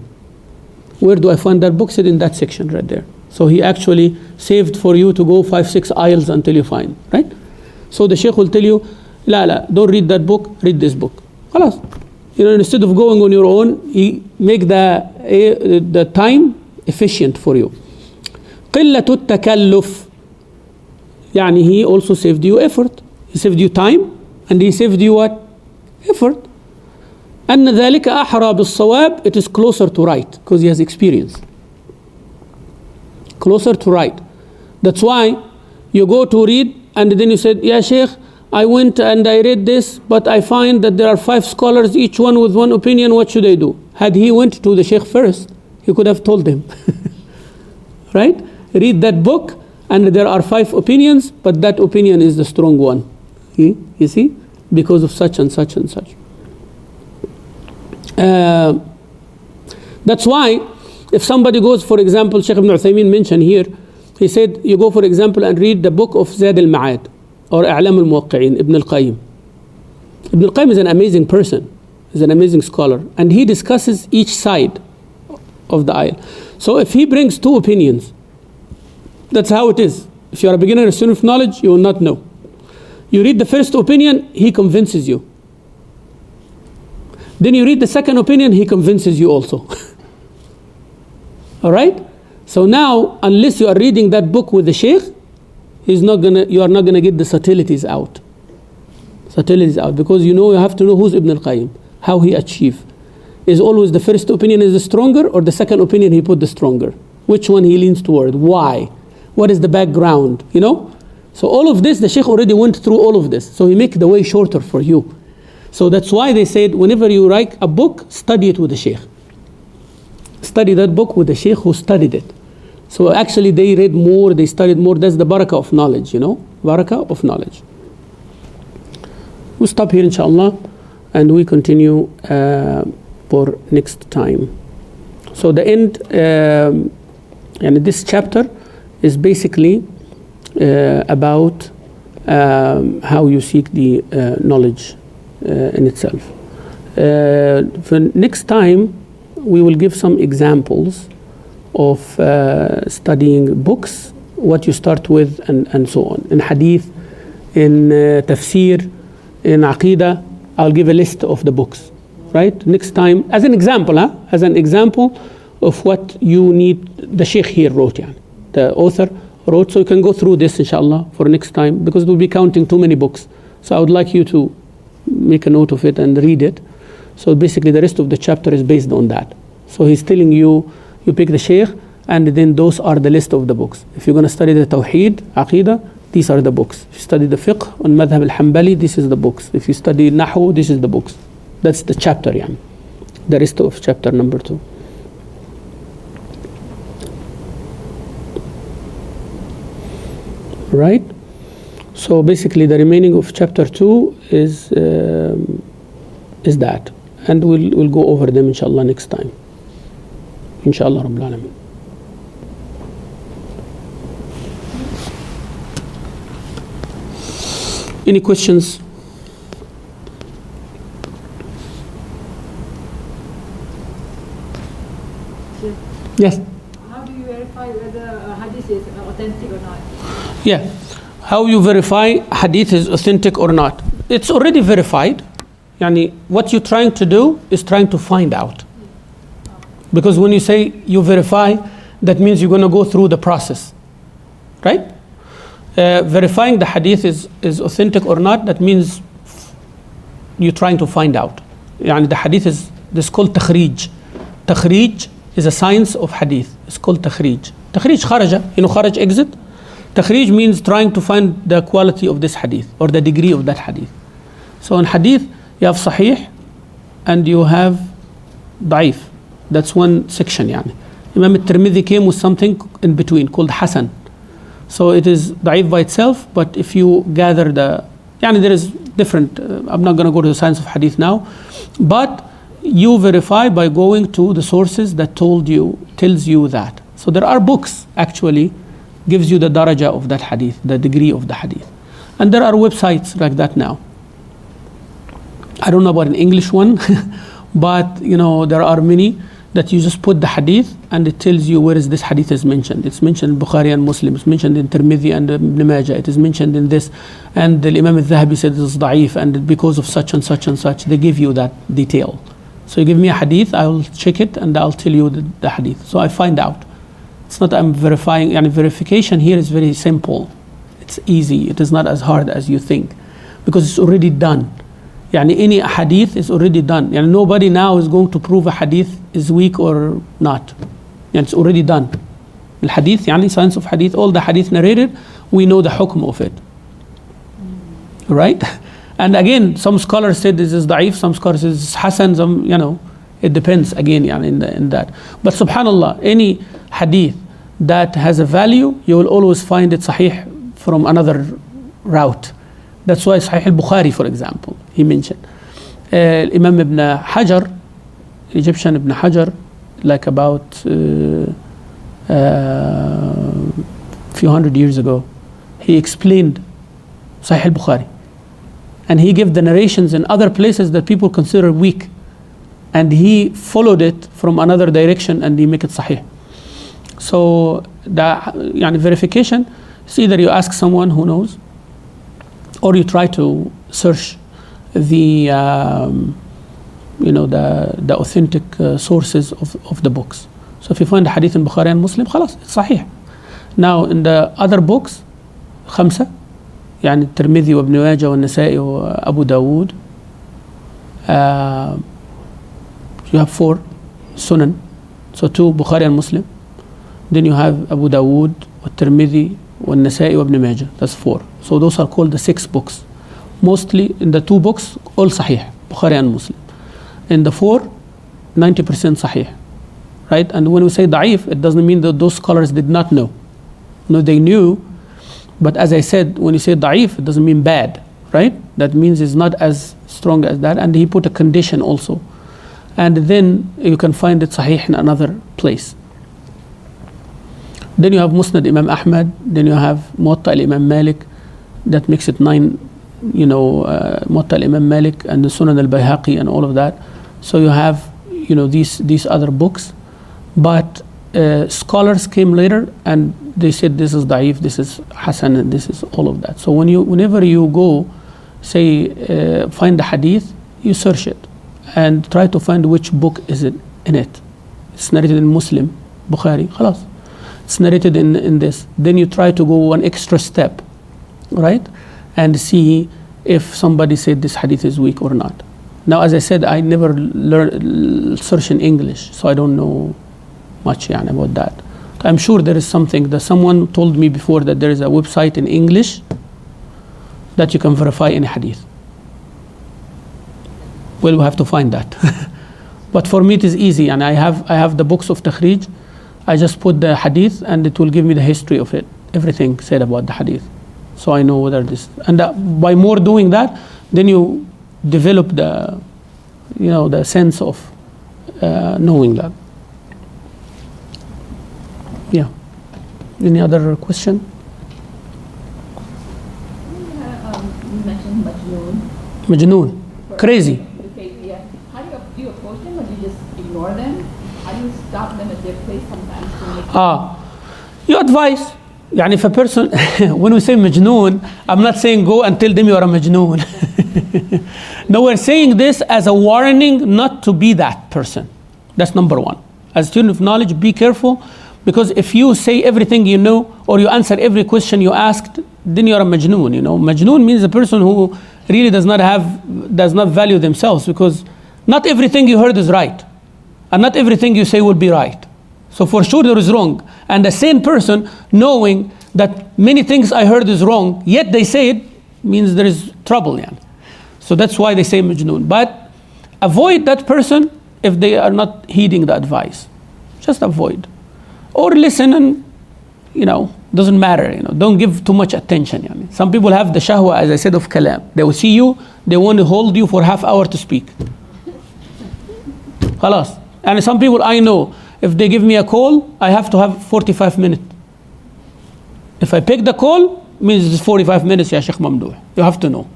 Speaker 1: where do I find that book? Sit in that section right there. So he actually saved for you to go 5-6 aisles until you find, right? So the sheikh will tell you, la, don't read that book, read this book. خلاص. Instead of going on your own, he make the time efficient for you. قلة التكلف. يعني he also saved you effort. He saved you time and he saved you what? Effort. أن ذلك أحرى بالصواب. It is closer to right because he has experience. Closer to right. That's why you go to read and then you said, yeah, Sheikh, I went and I read this, but I find that there are 5 scholars, each one with one opinion. What should I do? Had he went to the Sheikh first, he could have told him. Right? Read that book. And there are 5 opinions, but that opinion is the strong one. You see? Because of such and such and such. That's why, if somebody goes, for example, Sheikh Ibn Uthaymeen mentioned here, he said, you go, for example, and read the book of Zad al-Ma'ad, or A'lam al-Muwaqqi'in, Ibn al-Qayyim. Ibn al-Qayyim is an amazing person. He's an amazing scholar. And he discusses each side of the ayah. So if he brings 2 opinions, that's how it is. If you are a beginner, a student of knowledge, you will not know. You read the first opinion, he convinces you. Then you read the second opinion, he convinces you also. All right? So now, unless you are reading that book with the sheikh, you are not gonna get the subtleties out. Subtleties out, because you have to know who's Ibn al-Qayyim, how he achieved. Is always the first opinion is the stronger, or the second opinion he put the stronger? Which one he leans toward? Why? What is the background? So all of this, the sheikh already went through all of this. So he make the way shorter for you. So that's why they said, whenever you write a book, study it with the sheikh. Study that book with the sheikh who studied it. So actually they read more, they studied more. That's the barakah of knowledge, Barakah of knowledge. We'll stop here inshallah and we continue for next time. So the end, and this chapter is basically about how you seek the knowledge in itself. For next time, we will give some examples of studying books, what you start with, and so on. In hadith, in tafsir, in aqidah, I'll give a list of the books, right? Next time, as an example, as an example of what you need. The Sheikh here wrote, the author wrote, so you can go through this, inshallah, for next time, because we'll be counting too many books. So I would like you to make a note of it and read it. So basically, the rest of the chapter is based on that. So he's telling you, you pick the Sheikh, and then those are the list of the books. If you're going to study the Tawheed, Aqidah, these are the books. If you study the Fiqh on Madhab al-Hanbali, this is the books. If you study Nahu, this is the books. That's the chapter, the rest of chapter number 2. Right? So basically, the remaining of chapter 2 is that. And we'll go over them, inshallah, next time. Inshallah, Rabbil Alameen. Any questions? Yes.
Speaker 3: How do you verify whether a hadith is authentic or not?
Speaker 1: Yeah. How you verify hadith is authentic or not? It's already verified. What you're trying to do is trying to find out. Because when you say you verify, that means you're going to go through the process, right? Verifying the hadith is authentic or not, that means you're trying to find out. The hadith is called takhrij. Takhrij is a science of hadith. It's called takhrij. Takhrij kharaja, kharaj, exit. Takhrij means trying to find the quality of this hadith or the degree of that hadith. So in hadith, you have sahih and you have da'if. That's one section. Imam al-Tirmidhi came with something in between called hasan. So it is da'if by itself, but if you gather there is different, I'm not going to go to the science of hadith now, but you verify by going to the sources that tells you that. So there are books actually gives you the daraja of that hadith, the degree of the hadith. And there are websites like that now. I don't know about an English one, but there are many that you just put the hadith and it tells you where is this hadith is mentioned. It's mentioned in Bukhari and Muslim, it's mentioned in Tirmidhi and Ibn Majah, it is mentioned in this, and the Imam al-Dhahabi said it is da'if, and because of such and such and such, they give you that detail. So you give me a hadith, I will check it and I'll tell you the hadith. So I find out. It's not I'm verifying, verification here is very simple. It's easy, it is not as hard as you think, because it's already done. Any hadith is already done. Nobody now is going to prove a hadith is weak or not. It's already done. The hadith, science of hadith, all the hadith narrated, we know the hukm of it. Right? And again, some scholars said this is da'if, some scholars said this is hasan, it depends again in that. But subhanallah, any hadith that has a value, you will always find it sahih from another route. That's why Sahih al-Bukhari, for example, he mentioned. Imam Ibn Hajar, Egyptian Ibn Hajar, like about few hundred years ago, he explained Sahih al-Bukhari. And he gave the narrations in other places that people consider weak. And he followed it from another direction and he make it Sahih. So the verification is either you ask someone who knows, or you try to search the the authentic sources of the books. So if you find a hadith in Bukhari and Muslim, خلاص, it's sahih. Now in the other books, خمسة, الترمذي وابن ماجه والنسائي وأبو داود, you have 4 Sunan, so 2 Bukhari and Muslim. Then you have Abu Dawood, والترمذي والنسائي وابن ماجه. That's 4. So those are called the 6 books. Mostly in the 2 books, all Sahih, Bukhari and Muslim. In the 4, 90% Sahih, right? And when we say da'if, it doesn't mean that those scholars did not know. No, they knew, but as I said, when you say da'if, it doesn't mean bad, right? That means it's not as strong as that, and he put a condition also. And then you can find it Sahih in another place. Then you have Musnad Imam Ahmad, then you have Muwatta Imam Malik, that makes it 9, Muwatta al-Imam Malik and the Sunan al-Bayhaqi and all of that. So you have, these other books. But scholars came later and they said this is da'if, this is hasan, and this is all of that. So whenever you go, say, find a hadith, you search it and try to find which book is it in it. It's narrated in Muslim, Bukhari, khalas. It's narrated in this. Then you try to go one extra step, right? And see if somebody said this hadith is weak or not. Now, as I said, I never search in English, so I don't know much about that. I'm sure there is something that someone told me before, that there is a website in English that you can verify any hadith. Well, we have to find that. But for me it is easy, and I have the books of Takhrij. I just put the hadith and it will give me the history of it, everything said about the hadith. So I know whether this, and by more doing that, then you develop the sense of knowing that. Yeah. Any other question?
Speaker 5: You mentioned Majnoon.
Speaker 1: Majnoon. Crazy.
Speaker 5: Okay, yeah. How do you approach them, or do you just ignore them? How do you stop them at their place sometimes to make
Speaker 1: You advise. يعني if a person, when we say Majnoon, I'm not saying go and tell them you are a Majnoon. No, we're saying this as a warning not to be that person. That's number one. As a student of knowledge, be careful, because if you say everything you know or you answer every question you asked, then you're a Majnoon. Majnoon means a person who really does not value themselves, because not everything you heard is right, and not everything you say will be right. So for sure there is wrong. And the sane person, knowing that many things I heard is wrong, yet they say it, means there is trouble. So that's why they say Majnoon. But avoid that person if they are not heeding the advice. Just avoid. Or listen and, doesn't matter. Don't give too much attention. Some people have the shahwa, as I said, of kalam. They will see you, they want to hold you for half hour to speak. Khalas. And some people I know, if they give me a call, I have to have 45 minutes. If I pick the call, means it's 45 minutes, ya Sheikh Mamdouh. You have to know.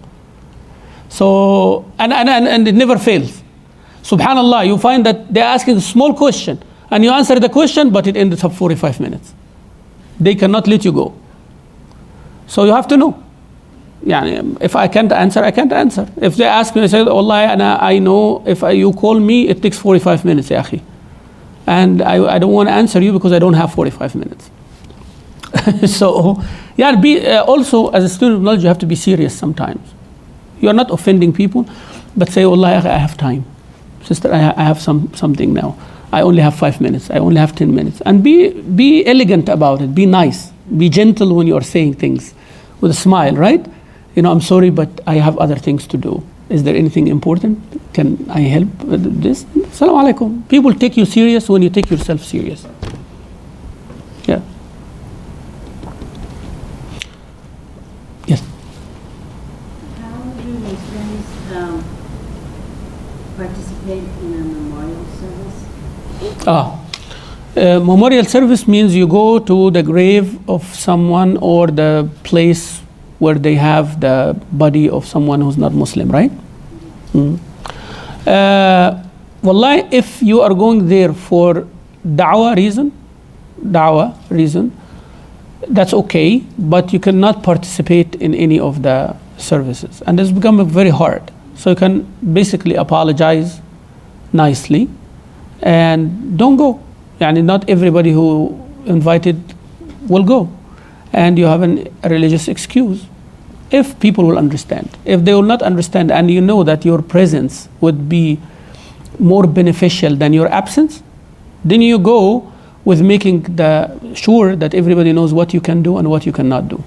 Speaker 1: So, and it never fails. Subhanallah, you find that they're asking a small question, and you answer the question, but it ends up 45 minutes. They cannot let you go. So you have to know. If I can't answer, I can't answer. If they ask me, I say, Wallahi, I know if you call me, it takes 45 minutes, ya akhi. And I don't want to answer you because I don't have 45 minutes. So, also as a student of knowledge, you have to be serious sometimes. You are not offending people, but say, Wallahi, I have time. Sister, I have something now. I only have 5 minutes. I only have 10 minutes. And be elegant about it. Be nice. Be gentle when you are saying things with a smile, right? I'm sorry, but I have other things to do. Is there anything important? Can I help with this? Assalamu alaikum. People take you serious when you take yourself serious. Yeah. Yes.
Speaker 6: How do Muslims participate in a memorial service?
Speaker 1: Memorial service means you go to the grave of someone or the place where they have the body of someone who's not Muslim, right? Wallahi, if you are going there for da'wah reason, that's okay, but you cannot participate in any of the services. And it's become very hard. So you can basically apologize nicely and don't go. Not everybody who invited will go. And you have a religious excuse. If people will understand. If they will not understand, and you know that your presence would be more beneficial than your absence, then you go with making sure that everybody knows what you can do and what you cannot do.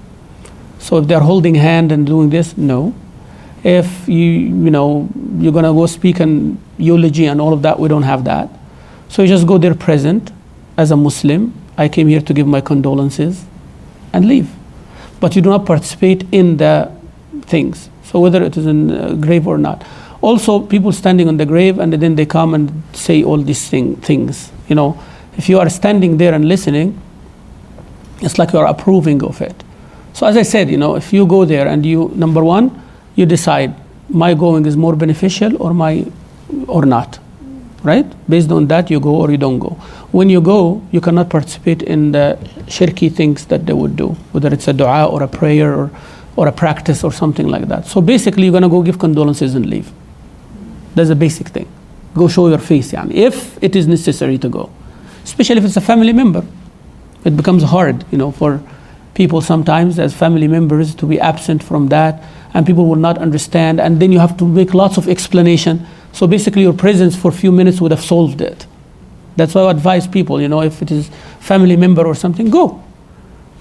Speaker 1: So if they're holding hand and doing this, no. If you're gonna go speak an eulogy and all of that, we don't have that. So you just go there present as a Muslim. I came here to give my condolences and leave. But you do not participate in the things. So whether it is in a grave or not. Also, people standing on the grave and then they come and say all these things. If you are standing there and listening, it's like you are approving of it. So as I said, if you go there and you, number one, you decide my going is more beneficial or not, right? Based on that, you go or you don't go. When you go, you cannot participate in the shirky things that they would do, whether it's a dua or a prayer or a practice or something like that. So basically, you're going to go give condolences and leave. That's a basic thing. Go show your face, if it is necessary to go. Especially if it's a family member. It becomes hard, for people sometimes as family members to be absent from that, and people will not understand, and then you have to make lots of explanation. So basically your presence for a few minutes would have solved it. That's why I advise people, if it is family member or something, go.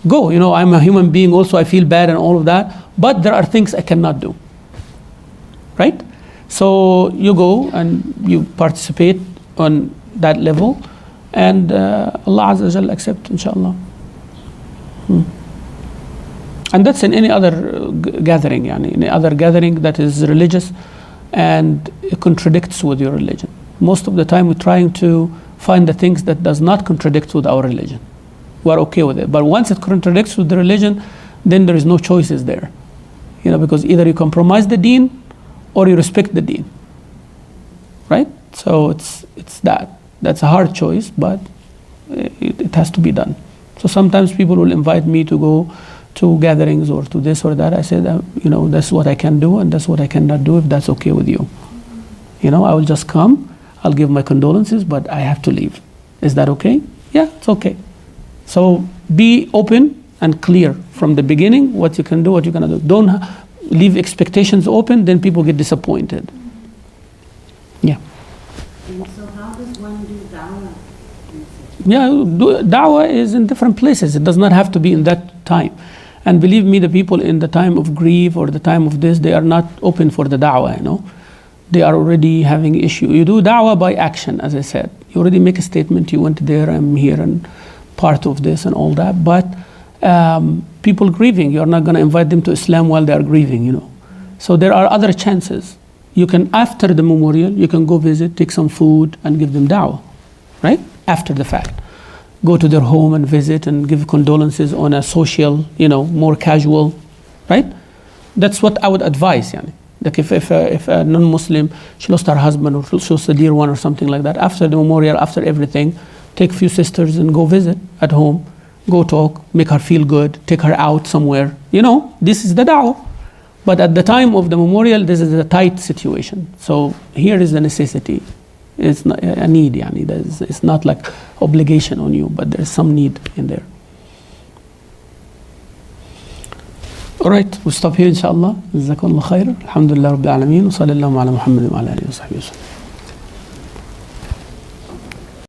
Speaker 1: I'm a human being also, I feel bad and all of that, but there are things I cannot do, right? So you go and you participate on that level, and Allah Azza wa Jal accept, inshallah. And that's in any other gathering, any other gathering that is religious and it contradicts with your religion. Most of the time we're trying to find the things that does not contradict with our religion. We're okay with it. But once it contradicts with the religion, then there is no choices there. Because either you compromise the deen or you respect the deen. Right? So it's that. That's a hard choice, but it has to be done. So sometimes people will invite me to go to gatherings or to this or that. I said, that's what I can do and that's what I cannot do, if that's okay with you. I will just come, I'll give my condolences, but I have to leave. Is that okay? Yeah, it's okay. So be open and clear from the beginning what you can do, what you cannot do. Don't leave expectations open, then people get disappointed. Yeah.
Speaker 6: And so how does one do da'wah?
Speaker 1: Yeah, da'wah is in different places. It does not have to be in that time. And believe me, the people in the time of grief or the time of this, they are not open for the da'wah, They are already having issue. You do da'wah by action, as I said. You already make a statement, you went there, I'm here, and part of this and all that. But people grieving, you're not going to invite them to Islam while they are grieving, So there are other chances. You can, after the memorial, you can go visit, take some food, and give them da'wah, right? After the fact. Go to their home and visit and give condolences on a social, more casual, right? That's what I would advise, Like if a non-Muslim, she lost her husband or she lost a dear one or something like that, after the memorial, after everything, take a few sisters and go visit at home, go talk, make her feel good, take her out somewhere. This is the da'wah. But at the time of the memorial, this is a tight situation. So here is the necessity. It's not a need, it's not like obligation on you, but there's some need in there. All right, we'll stop here inshallah. Jazakumullah khair. Alhamdulillah Rabbil Alameen. Wa sallallahu ala Muhammadin wa ala alihi wa sahbihi wa sallam.